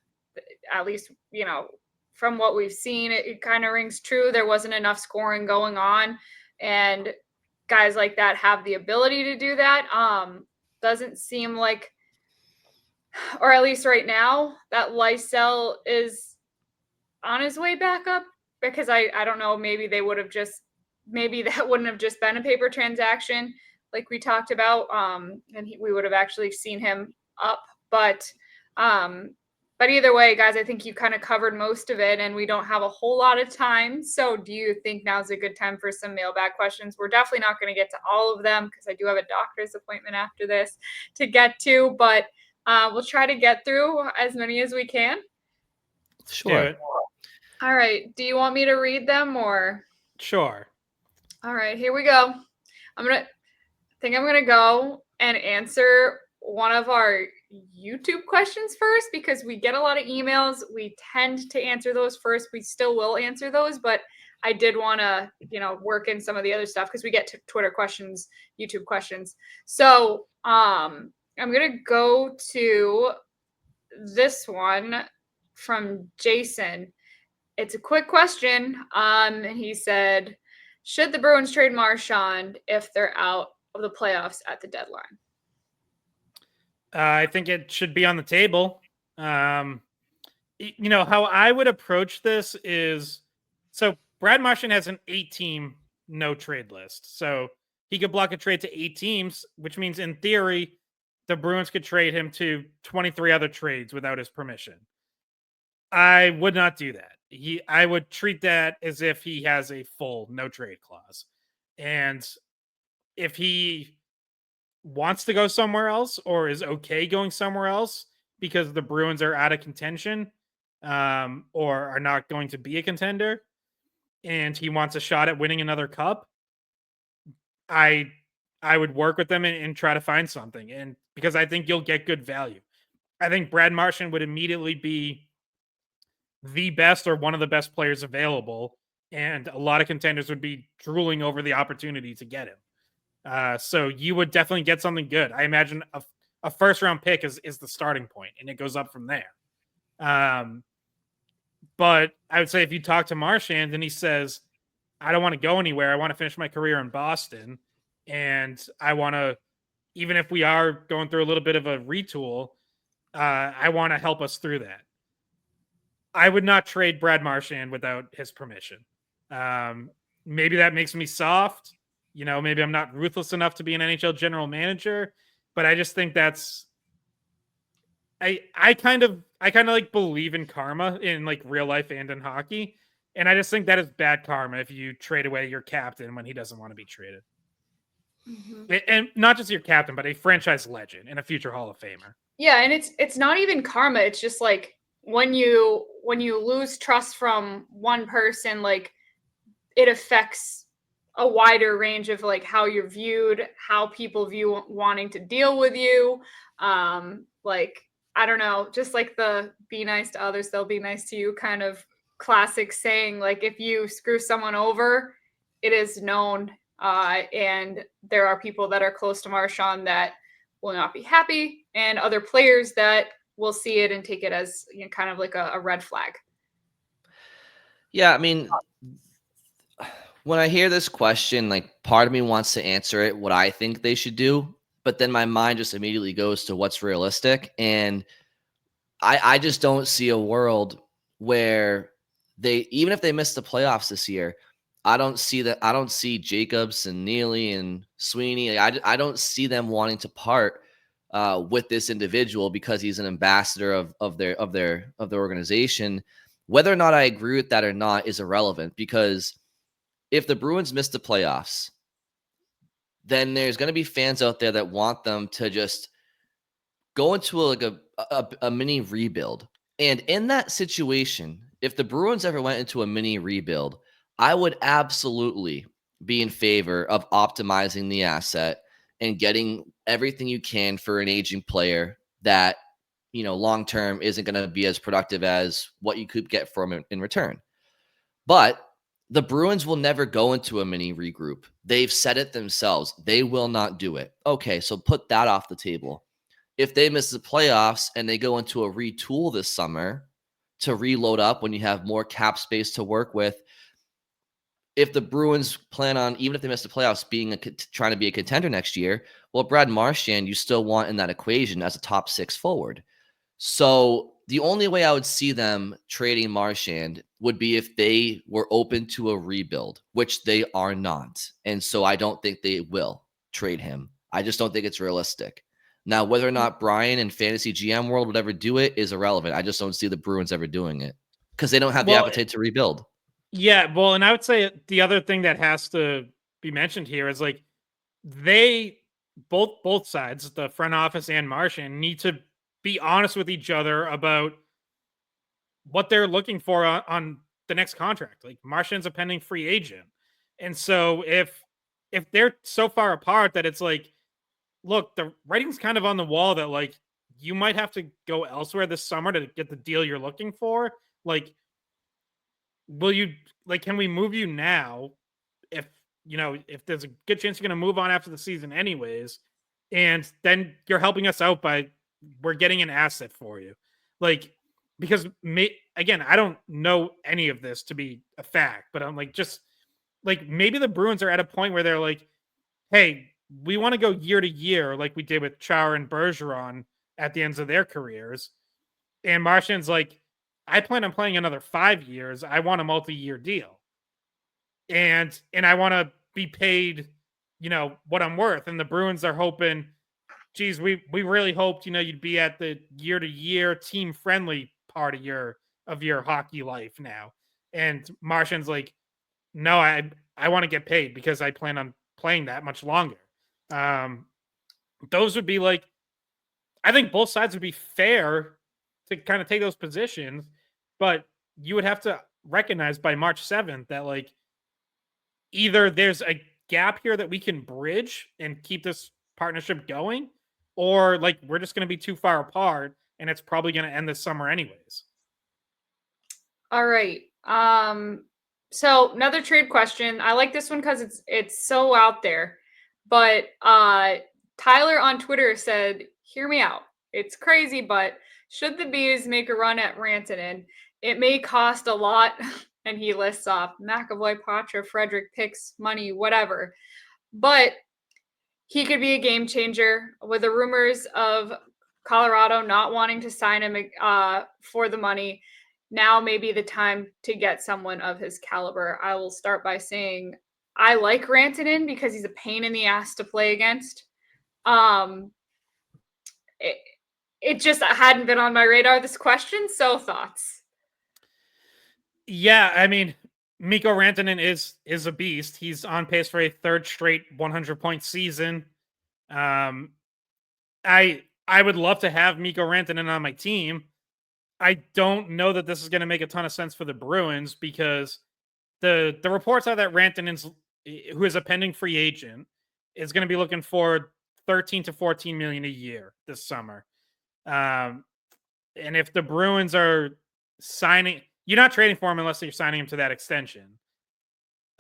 at least, from what we've seen, it kind of rings true. There wasn't enough scoring going on, and guys like that have the ability to do that. Doesn't seem like, or at least right now, that Lysell is on his way back up, because I don't know, maybe that wouldn't have just been a paper transaction like we talked about, and we would have actually seen him up. But either way, guys, I think you kind of covered most of it, and we don't have a whole lot of time. So do you think now's a good time for some mailbag questions? We're definitely not going to get to all of them because I do have a doctor's appointment after this to get to, but we'll try to get through as many as we can. Sure. All right. Do you want me to read them, or? Sure. All right, here we go. I'm gonna go and answer one of our YouTube questions first, because we get a lot of emails. We tend to answer those first. We still will answer those, but I did want to, work in some of the other stuff because we get to Twitter questions, YouTube questions. So I'm gonna go to this one from Jason. It's a quick question. And he said, should the Bruins trade Marchand if they're out of the playoffs at the deadline? I think it should be on the table. How I would approach this is, so Brad Marchand has an 8-team no trade list. So he could block a trade to 8 teams, which means in theory, the Bruins could trade him to 23 other trades without his permission. I would not do that. I would treat that as if he has a full no trade clause. And if he wants to go somewhere else or is okay going somewhere else because the Bruins are out of contention, or are not going to be a contender, and he wants a shot at winning another cup, I would work with them and try to find something. And because I think you'll get good value. I think Brad Marchand would immediately be the best or one of the best players available, and a lot of contenders would be drooling over the opportunity to get him. So you would definitely get something good. I imagine a first round pick is the starting point, and it goes up from there. But I would say if you talk to Marchand and he says, I don't want to go anywhere, I want to finish my career in Boston, and I want to, even if we are going through a little bit of a retool, I want to help us through that. I would not trade Brad Marchand without his permission. Maybe that makes me soft. Maybe I'm not ruthless enough to be an NHL general manager, but I just think that's, I kind of like believe in karma in like real life and in hockey. And I just think that is bad karma if you trade away your captain when he doesn't want to be traded. Mm-hmm. And not just your captain, but a franchise legend and a future Hall of Famer. Yeah, and it's not even karma. It's just like when you lose trust from one person, like it affects a wider range of like how you're viewed, how people view wanting to deal with you. Like, I don't know, just like the be nice to others, they'll be nice to you kind of classic saying. Like if you screw someone over, it is known. And there are people that are close to Marchand that will not be happy, and other players that will see it and take it as kind of like a red flag. Yeah, I mean, when I hear this question, like part of me wants to answer it what I think they should do, but then my mind just immediately goes to what's realistic. And I just don't see a world where even if they miss the playoffs this year, I don't see that. I don't see Jacobs and Neely and Sweeney. I don't see them wanting to part with this individual because he's an ambassador of their organization. Whether or not I agree with that or not is irrelevant, because if the Bruins miss the playoffs, then there's going to be fans out there that want them to just go into a mini rebuild. And in that situation, if the Bruins ever went into a mini rebuild, I would absolutely be in favor of optimizing the asset and getting everything you can for an aging player that, long term isn't going to be as productive as what you could get from it in return. But the Bruins will never go into a mini regroup. They've said it themselves. They will not do it. Okay, so put that off the table. If they miss the playoffs and they go into a retool this summer to reload up when you have more cap space to work with, if the Bruins plan on, even if they miss the playoffs, trying to be a contender next year, well, Brad Marchand, you still want in that equation as a top 6 forward. So the only way I would see them trading Marchand would be if they were open to a rebuild, which they are not. And so I don't think they will trade him. I just don't think it's realistic. Now, whether or not Brian and fantasy GM world would ever do it is irrelevant. I just don't see the Bruins ever doing it because they don't have the appetite to rebuild. Yeah, well, and I would say the other thing that has to be mentioned here is like they both sides, the front office and Marchand, need to be honest with each other about what they're looking for on the next contract. Like Marchand's a pending free agent. And so if they're so far apart that it's like, look, the writing's kind of on the wall that like you might have to go elsewhere this summer to get the deal you're looking for. Like, can we move you now if if there's a good chance you're going to move on after the season anyways, and then you're helping us out by we're getting an asset for you, like, because again, I don't know any of this to be a fact, but I'm like, just like maybe the Bruins are at a point where they're like, hey, we want to go year to year like we did with Char and Bergeron at the ends of their careers, and Marchand's like, I plan on playing another 5 years. I want a multi-year deal. And I want to be paid, what I'm worth. And the Bruins are hoping, geez, we really hoped, you'd be at the year to year team friendly part of your hockey life now. And Marchand's like, no, I want to get paid because I plan on playing that much longer. Those would be like, I think both sides would be fair to kind of take those positions, but you would have to recognize by March 7th that like either there's a gap here that we can bridge and keep this partnership going, or like we're just going to be too far apart and it's probably going to end this summer anyways. All right. So another trade question. I like this one because it's so out there. But Tyler on Twitter said, hear me out. It's crazy, but should the Bees make a run at Rantanen, it may cost a lot. And he lists off McAvoy, Patra, Frederick, picks, money, whatever. But he could be a game changer. With the rumors of Colorado not wanting to sign him for the money, now may be the time to get someone of his caliber. I will start by saying I like Rantanen because he's a pain in the ass to play against. It just hadn't been on my radar, this question. So thoughts? Yeah, I mean, Mikko Rantanen is a beast. He's on pace for a third straight 100-point season. I would love to have Mikko Rantanen on my team. I don't know that this is going to make a ton of sense for the Bruins because the reports are that Rantanen's, who is a pending free agent, is going to be looking for 13 to 14 million a year this summer. And if the Bruins are signing, you're not trading for him unless you're signing him to that extension.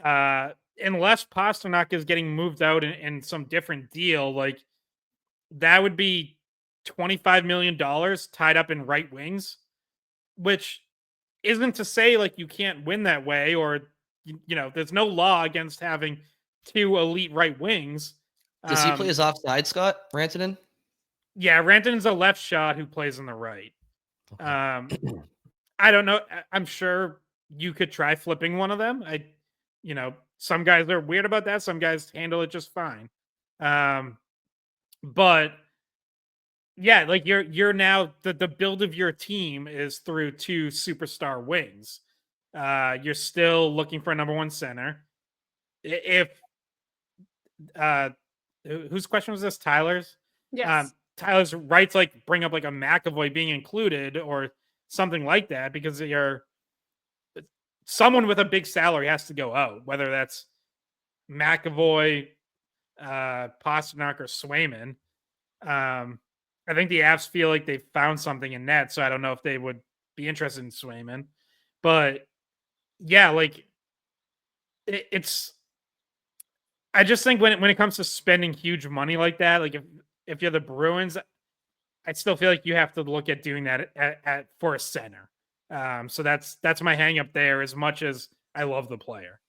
Unless Pastrnak is getting moved out in some different deal, like that would be $25 million tied up in right wings, which isn't to say like you can't win that way, or there's no law against having two elite right wings. Does he play his offside, Scott Rantanen? Yeah, Rantanen's a left shot who plays on the right. Okay. I don't know. I'm sure you could try flipping one of them. Some guys are weird about that. Some guys handle it just fine. But yeah, like you're now the build of your team is through two superstar wings. You're still looking for a number one center. If whose question was this? Tyler's? Yes. Tyler's writes like bring up like a McAvoy being included or something like that because someone with a big salary has to go out, whether that's McAvoy, Pastrnak, or Swayman. I think the Avs feel like they found something in net, so I don't know if they would be interested in Swayman. But yeah, like it's. I just think when it comes to spending huge money like that, like if you're the Bruins, I still feel like you have to look at doing that at for a center. So that's my hang up there. As much as I love the player.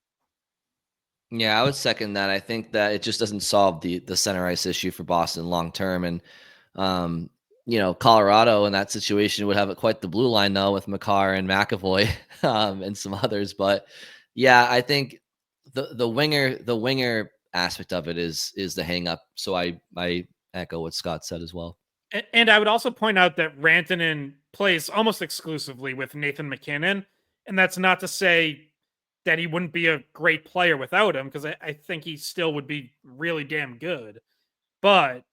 Yeah, I would second that. I think that it just doesn't solve the center ice issue for Boston long term. And um, Colorado in that situation would have quite the blue line though with Makar and McAvoy and some others. But yeah, I think the winger aspect of it is the hang up. So I echo what Scott said as well. And I would also point out that Rantanen plays almost exclusively with Nathan McKinnon, and that's not to say that he wouldn't be a great player without him, because I think he still would be really damn good. But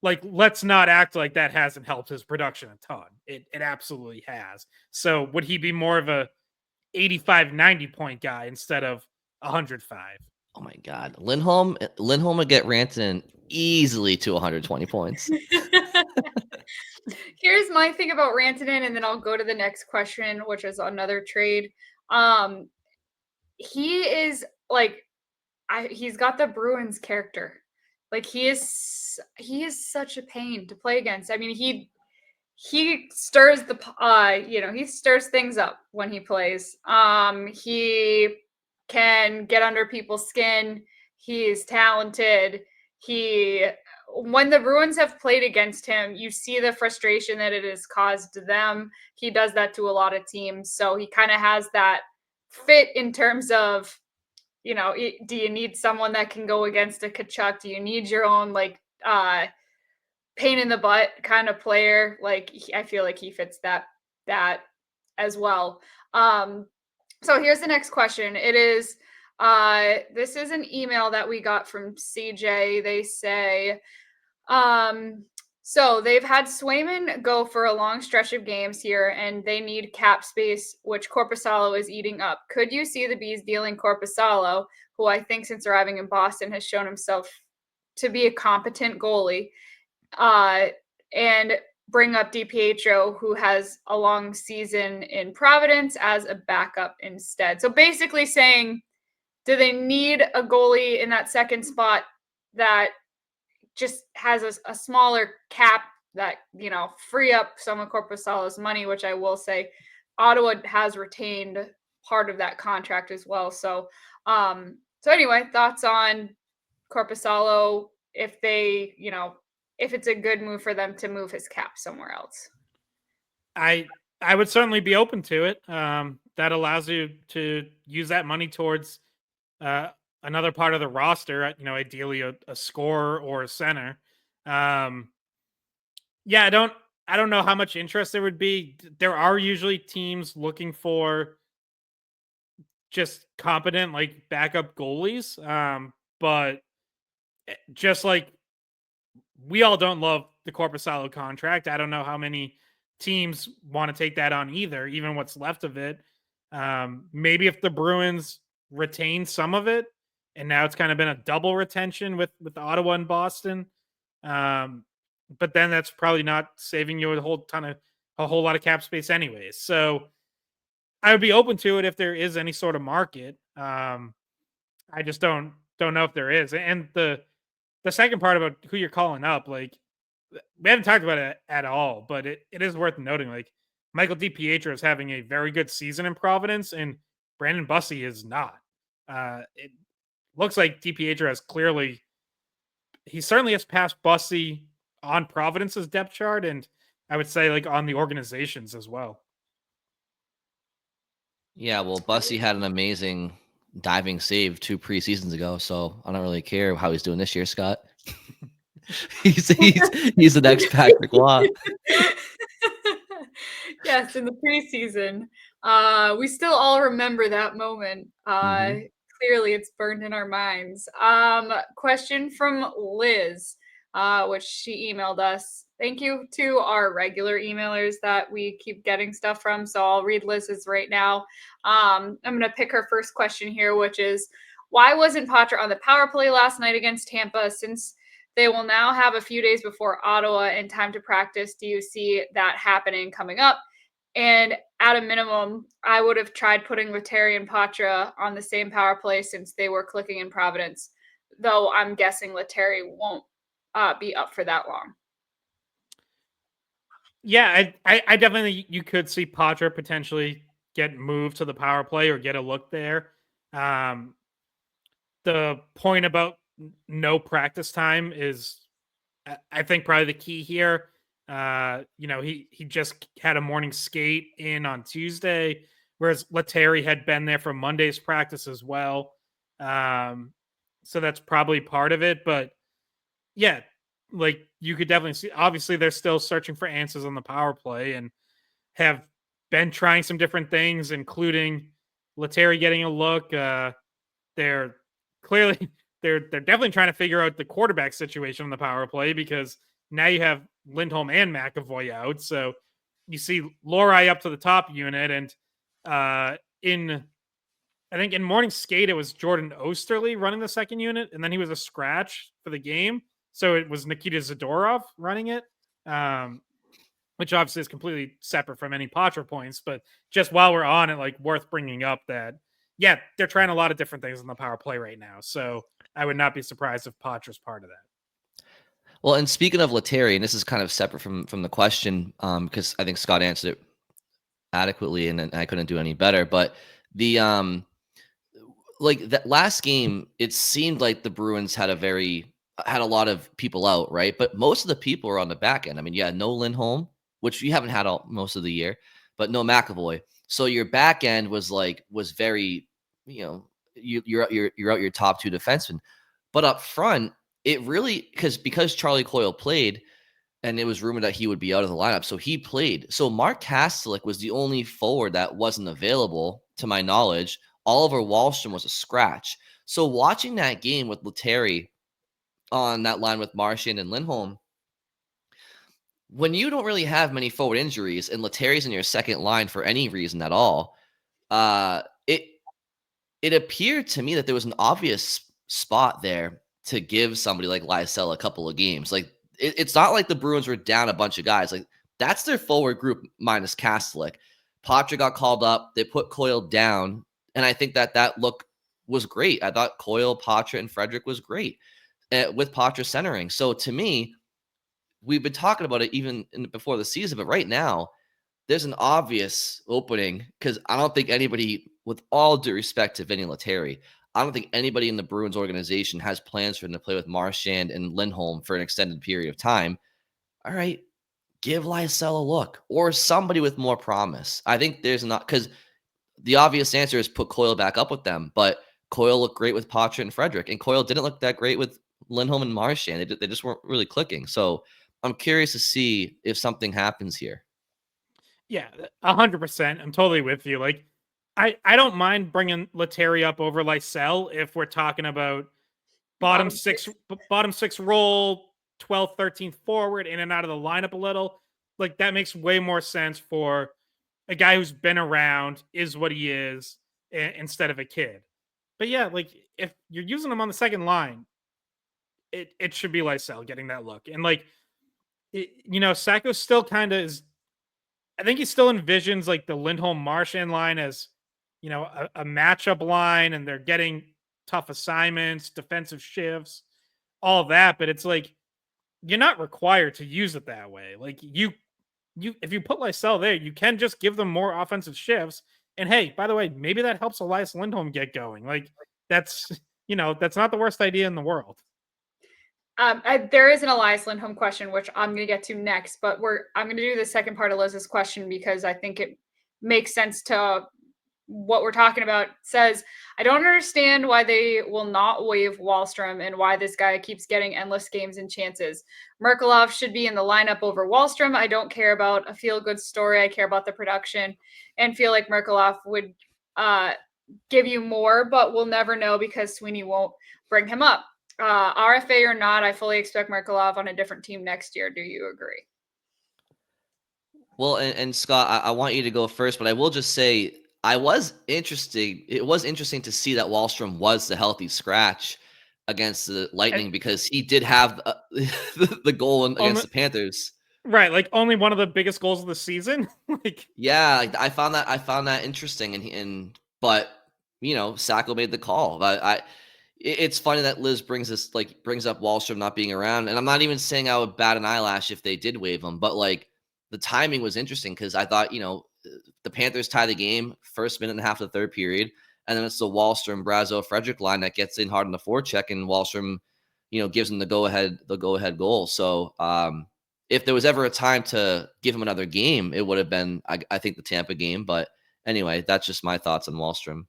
like, let's not act like that hasn't helped his production a ton. It absolutely has. So would he be more of a 85, 90 point guy instead of 105? Oh my God, Lindholm would get Rantanen easily to 120 points. Here's my thing about Rantanen, and then I'll go to the next question, which is another trade. He is like, he's got the Bruins character. Like he is such a pain to play against. I mean, he stirs he stirs things up when he plays. He can get under people's skin. He's talented. When the Bruins have played against him, you see the frustration that it has caused them. He does that to a lot of teams. So he kind of has that fit in terms of, do you need someone that can go against a Kachuk? Do you need your own pain in the butt kind of player? Like I feel like he fits that as well. So here's the next question. It is this is an email that we got from CJ. They say so they've had Swayman go for a long stretch of games here, and they need cap space, which Korpisalo is eating up. Could you see the Bees dealing Korpisalo, who I think since arriving in Boston has shown himself to be a competent goalie, and bring up DiPietro, who has a long season in Providence, as a backup instead? So basically saying, do they need a goalie in that second spot that just has a smaller cap that, free up some of Korpisalo's money, which I will say Ottawa has retained part of that contract as well. So, anyway, thoughts on Korpisalo, if they, if it's a good move for them to move his cap somewhere else. I would certainly be open to it. That allows you to use that money towards another part of the roster, ideally a scorer or a center. Yeah, I don't know how much interest there would be. There are usually teams looking for just competent, like, backup goalies. But just like we all don't love the Korpisalo contract, I don't know how many teams want to take that on either, even what's left of it. Maybe if the Bruins retain some of it, and now it's kind of been a double retention with Ottawa and Boston. But then that's probably not saving you a whole lot of cap space anyways. So I would be open to it if there is any sort of market. I just don't know if there is. And the second part about who you're calling up, like, we haven't talked about it at all, but it is worth noting, like, Michael DiPietro is having a very good season in Providence, and Brandon Bussi is not. It looks like DiPietro he certainly has passed Bussi on Providence's depth chart, and I would say, like, on the organization's as well. Yeah, well, Bussi had an amazing diving save 2 preseasons ago, so I don't really care how he's doing this year, Scott. he's the next Patrick Waugh. Yes, in the preseason. We still all remember that moment. Clearly it's burned in our minds. Question from Liz, which she emailed us. Thank you to our regular emailers that we keep getting stuff from. So I'll read Liz's right now. I'm going to pick her first question here, which is, why wasn't Potter on the power play last night against Tampa? Since They will now have a few days before Ottawa and time to practice. Do you see that happening coming up? And at a minimum, I would have tried putting Letary and Patra on the same power play since they were clicking in Providence, though I'm guessing Letary won't be up for that long. Yeah, I definitely, you could see Patra potentially get moved to the power play or get a look there. The point about no practice time is, I think, probably the key here. He just had a morning skate in on Tuesday, whereas Letary had been there for Monday's practice as well. So that's probably part of it. But yeah, like you could definitely see, obviously they're still searching for answers on the power play and have been trying some different things, including Letary getting a look. They're clearly they're definitely trying to figure out the quarterback situation on the power play, because now you have Lindholm and McAvoy out. So you see Lohrei up to the top unit, and I think in morning skate it was Jordan Osterley running the second unit, and then he was a scratch for the game. So it was Nikita Zadorov running it, which obviously is completely separate from any Patra points. But just while we're on it, like, worth bringing up that, yeah, they're trying a lot of different things on the power play right now. So I would not be surprised if Patra's part of that. Well, and speaking of Letary, and this is kind of separate from the question, because I think Scott answered it adequately, and I couldn't do any better. But the like that last game, it seemed like the Bruins had a lot of people out, right? But most of the people were on the back end. I mean, yeah, no Lindholm, which you haven't had most of the year, but no McAvoy. So your back end was very, you're out your top two defensemen. But up front, it really, because Charlie Coyle played, and it was rumored that he would be out of the lineup, so he played. So Mark Kastelik was the only forward that wasn't available, to my knowledge. Oliver Wahlstrom was a scratch. So watching that game with Letary on that line with Marchand and Lindholm, when you don't really have many forward injuries and Letary's in your second line for any reason at all, it appeared to me that there was an obvious spot there to give somebody like Lysell a couple of games. Like, it's not like the Bruins were down a bunch of guys. Like, that's their forward group minus Kastelik. Patra got called up. They put Coyle down, and I think that look was great. I thought Coyle, Patra, and Frederick was great with Patra centering. So to me, we've been talking about it even before the season, but right now, there's an obvious opening, because I don't think anybody, with all due respect to Vinny Letary, I don't think anybody in the Bruins organization has plans for him to play with Marchand and Lindholm for an extended period of time. All right, give Lysell a look, or somebody with more promise. I think there's not, because the obvious answer is put Coyle back up with them, but Coyle looked great with Patra and Frederick, and Coyle didn't look that great with Lindholm and Marchand. They just weren't really clicking. So I'm curious to see if something happens here. Yeah, 100%. I'm totally with you. Like, I don't mind bringing Letary up over Lysell if we're talking about bottom six role, 12th, 13th forward, in and out of the lineup a little. Like, that makes way more sense for a guy who's been around, is what he is, instead of a kid. But yeah, like, if you're using him on the second line, it should be Lysell getting that look. And like, Sacco still kind of is, I think he still envisions like the Lindholm Marchand line as, a matchup line, and they're getting tough assignments, defensive shifts, all that. But it's like, you're not required to use it that way. Like, you if you put Lysell there, you can just give them more offensive shifts. And hey, by the way, maybe that helps Elias Lindholm get going. Like, that's that's not the worst idea in the world. There is an Elias Lindholm question, which I'm going to get to next, but I'm going to do the second part of Liz's question because I think it makes sense to what we're talking about. It says, I don't understand why they will not waive Wahlstrom and why this guy keeps getting endless games and chances. Merkulov should be in the lineup over Wahlstrom. I don't care about a feel-good story. I care about the production and feel like Merkulov would give you more, but we'll never know because Sweeney won't bring him up. RFA or not, I fully expect Merkulov on a different team next year. Do you agree? Well, and Scott, I want you to go first, but I will just say it was interesting to see that Wahlstrom was the healthy scratch against the Lightning because he did have the goal against the Panthers. Right, like only one of the biggest goals of the season. Like, yeah, I found that interesting, but Sacco made the call. But it's funny that Liz brings up Wahlstrom not being around, and I'm not even saying I would bat an eyelash if they did waive him, but like the timing was interesting because I thought the Panthers tie the game first minute and a half of the third period, and then it's the Wahlstrom Brazo Frederick line that gets in hard on the forecheck, and Wahlstrom gives them the go ahead goal. So if there was ever a time to give him another game, it would have been, I think, the Tampa game. But anyway, that's just my thoughts on Wahlstrom.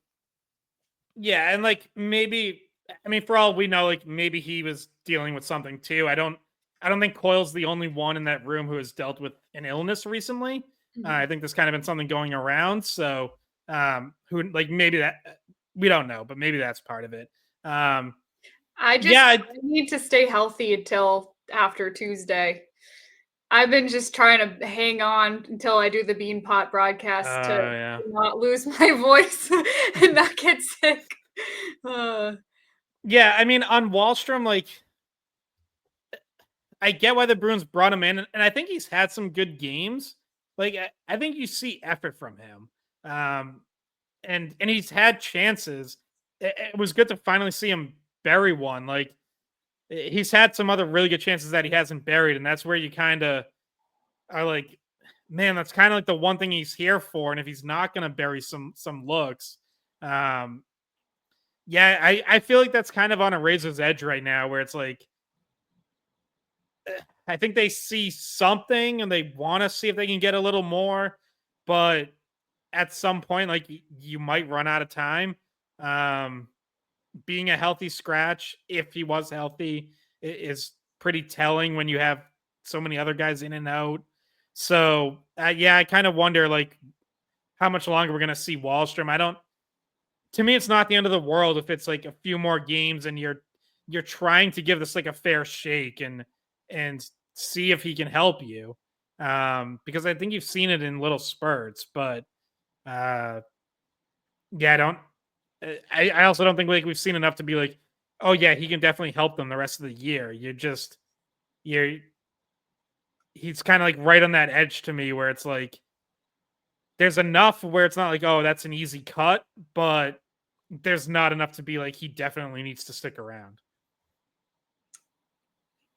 Yeah, and like maybe, I mean, for all we know, like maybe he was dealing with something too. I don't think Coyle's the only one in that room who has dealt with an illness recently. Mm-hmm. I think there's kind of been something going around. So, who like maybe that we don't know, but maybe that's part of it. I need to stay healthy until after Tuesday. I've been just trying to hang on until I do the Beanpot broadcast to not lose my voice and not get sick. Yeah, I mean, on Wahlstrom, like, I get why the Bruins brought him in, and I think he's had some good games. Like, I think you see effort from him, and he's had chances. It was good to finally see him bury one. Like, he's had some other really good chances that he hasn't buried, and that's where you kind of are like, man, that's kind of like the one thing he's here for. And if he's not going to bury some looks, yeah, I feel like that's kind of on a razor's edge right now, where it's like, I think they see something and they want to see if they can get a little more, but at some point, like you might run out of time. Being a healthy scratch, if he was healthy, is pretty telling when you have so many other guys in and out. So yeah, I kind of wonder like how much longer we're gonna see Wahlstrom. To me, it's not the end of the world if it's like a few more games and you're trying to give this like a fair shake and see if he can help you. Because I think you've seen it in little spurts, but yeah, I also don't think like we've seen enough to be like, oh yeah, he can definitely help them the rest of the year. He's kind of like right on that edge to me where it's like there's enough where it's not like, oh, that's an easy cut, but there's not enough to be like he definitely needs to stick around.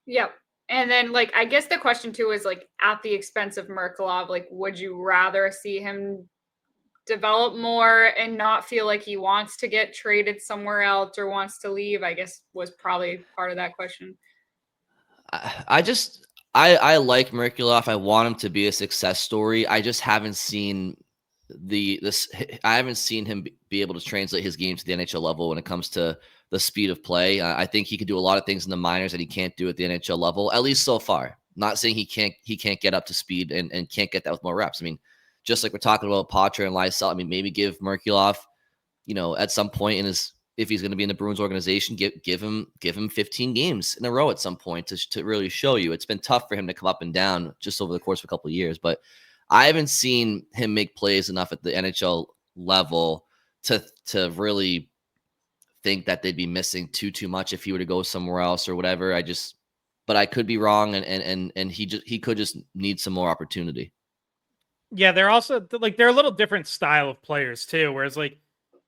Yep. And then like I guess the question too is like at the expense of Merkulov, like would you rather see him develop more and not feel like he wants to get traded somewhere else or wants to leave? I guess was probably part of that question. I like Merkulov. I want him to be a success story. I just haven't seen I haven't seen him be able to translate his game to the NHL level when it comes to the speed of play. I think he could do a lot of things in the minors that he can't do at the NHL level, at least so far. Not saying he can't get up to speed and can't get that with more reps. I mean, just like we're talking about Poitras and Lysell, I mean, maybe give Merkulov, at some point in his, if he's going to be in the Bruins organization, give him 15 games in a row at some point to really show you. It's been tough for him to come up and down just over the course of a couple of years, but I haven't seen him make plays enough at the NHL level to really think that they'd be missing too much if he were to go somewhere else or whatever. But I could be wrong, and he could just need some more opportunity. Yeah, they're also like they're a little different style of players too. Whereas like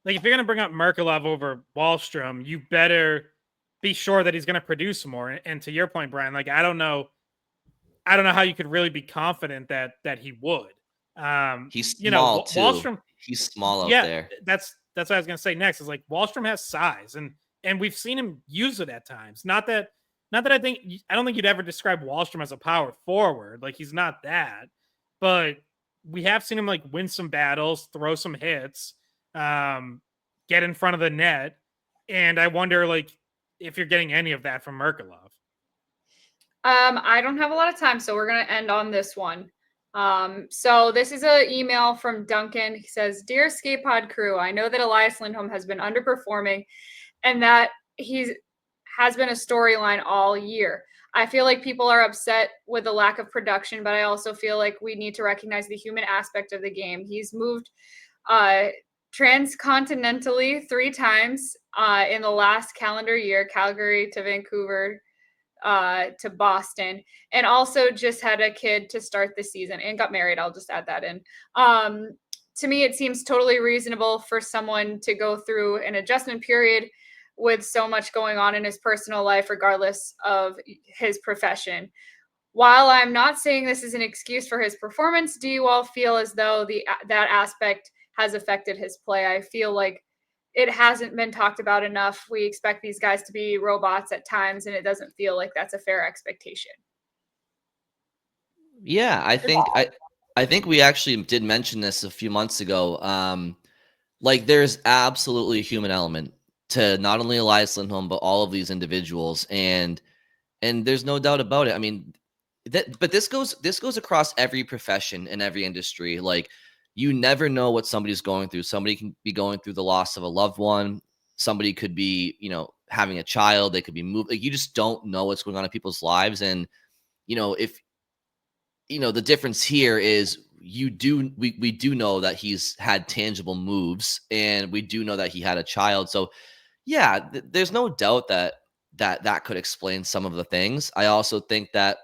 if you're gonna bring up Merkulov over Wahlstrom, you better be sure that he's gonna produce more. And to your point, Brian, like I don't know how you could really be confident that he would. He's small too. Wahlstrom, he's small out there. That's what I was gonna say next. Is like Wahlstrom has size, and we've seen him use it at times. Not that I don't think you'd ever describe Wahlstrom as a power forward. Like he's not that, but we have seen him like win some battles, throw some hits, get in front of the net, and I wonder like if you're getting any of that from Merkulov. I don't have a lot of time, so we're going to end on this one. So this is an email from Duncan. He says, "Dear Skate Pod crew, I know that Elias Lindholm has been underperforming and that has been a storyline all year. I feel like people are upset with the lack of production, but I also feel like we need to recognize the human aspect of the game. He's moved transcontinentally 3 times. in the last calendar year, Calgary to Vancouver to Boston, and also just had a kid to start the season and got married. I'll just add that in. To me, it seems totally reasonable for someone to go through an adjustment period with so much going on in his personal life, regardless of his profession. While I'm not saying this is an excuse for his performance, do you all feel as though that aspect has affected his play? I feel like it hasn't been talked about enough. We expect these guys to be robots at times, and it doesn't feel like that's a fair expectation. Yeah, I think we actually did mention this a few months ago. Like, there's absolutely a human element to not only Elias Lindholm, but all of these individuals, and there's no doubt about it. I mean, but this goes across every profession and every industry. Like, you never know what somebody's going through. Somebody can be going through the loss of a loved one. Somebody could be, having a child. They could be moved. Like, you just don't know what's going on in people's lives. And, if, the difference here is we do know that he's had tangible moves, and we do know that he had a child. So yeah, there's no doubt that could explain some of the things. I also think that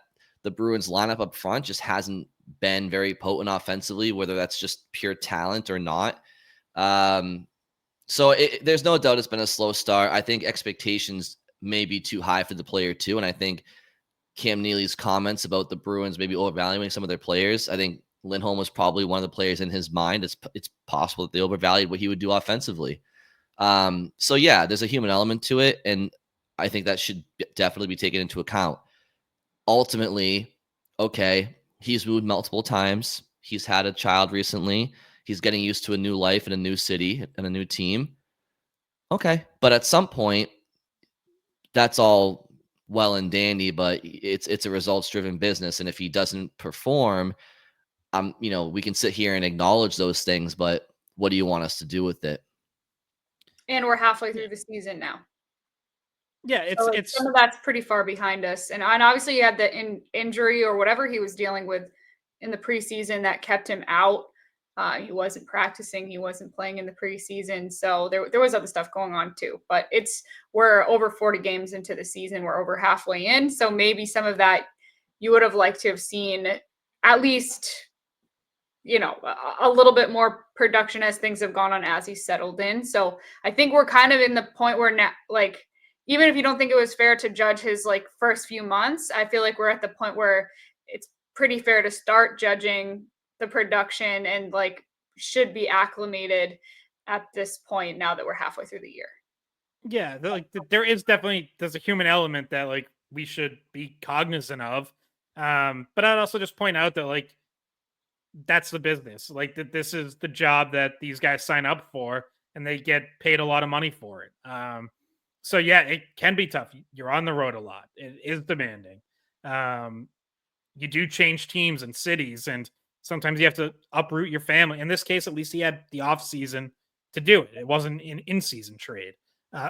the Bruins lineup up front just hasn't been very potent offensively, whether that's just pure talent or not. So there's no doubt it's been a slow start. I think expectations may be too high for the player too, and I think Cam Neely's comments about the Bruins maybe overvaluing some of their players. I think Lindholm was probably one of the players in his mind. It's possible that they overvalued what he would do offensively. So yeah, there's a human element to it, and I think that should definitely be taken into account. Ultimately, okay, he's moved multiple times. He's had a child recently. He's getting used to a new life in a new city and a new team. Okay, but at some point, that's all well and dandy, but it's a results driven business, and if he doesn't perform, we can sit here and acknowledge those things, but what do you want us to do with it? And we're halfway through the season now. Yeah, So some of that's pretty far behind us, and obviously you had the injury or whatever he was dealing with in the preseason that kept him out. He wasn't practicing, he wasn't playing in the preseason, so there was other stuff going on too. But we're over 40 games into the season, we're over halfway in, so maybe some of that you would have liked to have seen at least, a little bit more production as things have gone on as he settled in. So I think we're kind of in the point where now, like, even if you don't think it was fair to judge his first few months, I feel like we're at the point where it's pretty fair to start judging the production and should be acclimated at this point now that we're halfway through the year. Yeah, there's a human element that we should be cognizant of. But I'd also just point out that that's the business. That this is the job that these guys sign up for, and they get paid a lot of money for it. So yeah, it can be tough. You're on the road a lot. It is demanding. You do change teams and cities, and sometimes you have to uproot your family. In this case, at least he had the off season to do it. It wasn't an in-season trade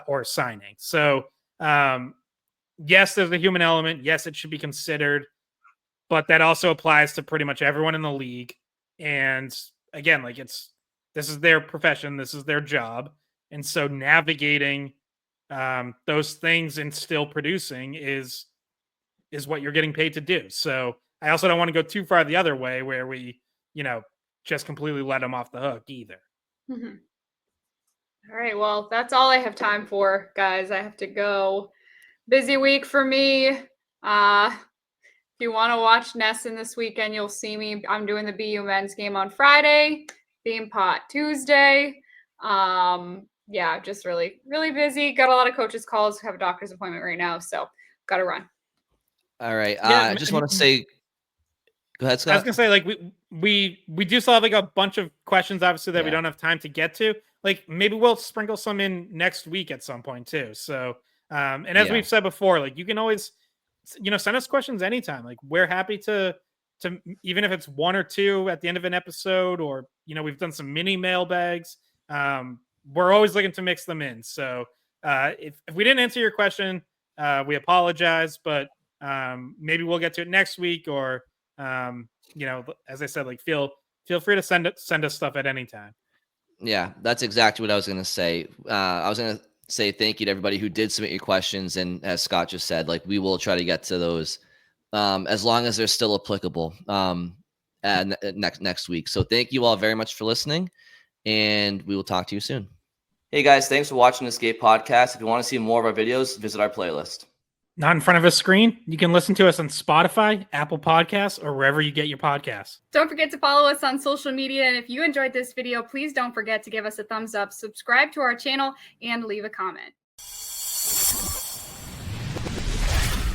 or signing. So yes, there's a human element. Yes, it should be considered, but that also applies to pretty much everyone in the league. And again, this is their profession, this is their job, and so navigating those things and still producing is what you're getting paid to do. So I also don't want to go too far the other way where we, just completely let them off the hook either. Mm-hmm. All right, well, that's all I have time for, guys. I have to go. Busy week for me. If you want to watch Nesson this weekend, you'll see me. I'm doing the BU men's game on Friday, Bean Pot Tuesday. Yeah, just really, really busy. Got a lot of coaches calls. Have a doctor's appointment right now, so got to run. All right. Yeah, I just want to say, go ahead, Scott. I was gonna say, we do still have a bunch of questions, obviously, that we don't have time to get to. Maybe we'll sprinkle some in next week at some point too. So, and as we've said before, you can always, send us questions anytime. We're happy to even if it's one or two at the end of an episode, or we've done some mini mailbags. We're always looking to mix them in. So, if we didn't answer your question, we apologize, but maybe we'll get to it next week, or as I said, feel free to send us stuff at any time. Yeah, that's exactly what I was going to say. I was going to say thank you to everybody who did submit your questions. And as Scott just said, like, we will try to get to those as long as they're still applicable next week. So thank you all very much for listening, and we will talk to you soon. Hey guys, thanks for watching this Skate Podcast. If you want to see more of our videos, visit our playlist. Not in front of a screen? You can listen to us on Spotify, Apple Podcasts, or wherever you get your podcasts. Don't forget to follow us on social media. And if you enjoyed this video, please don't forget to give us a thumbs up, subscribe to our channel, and leave a comment.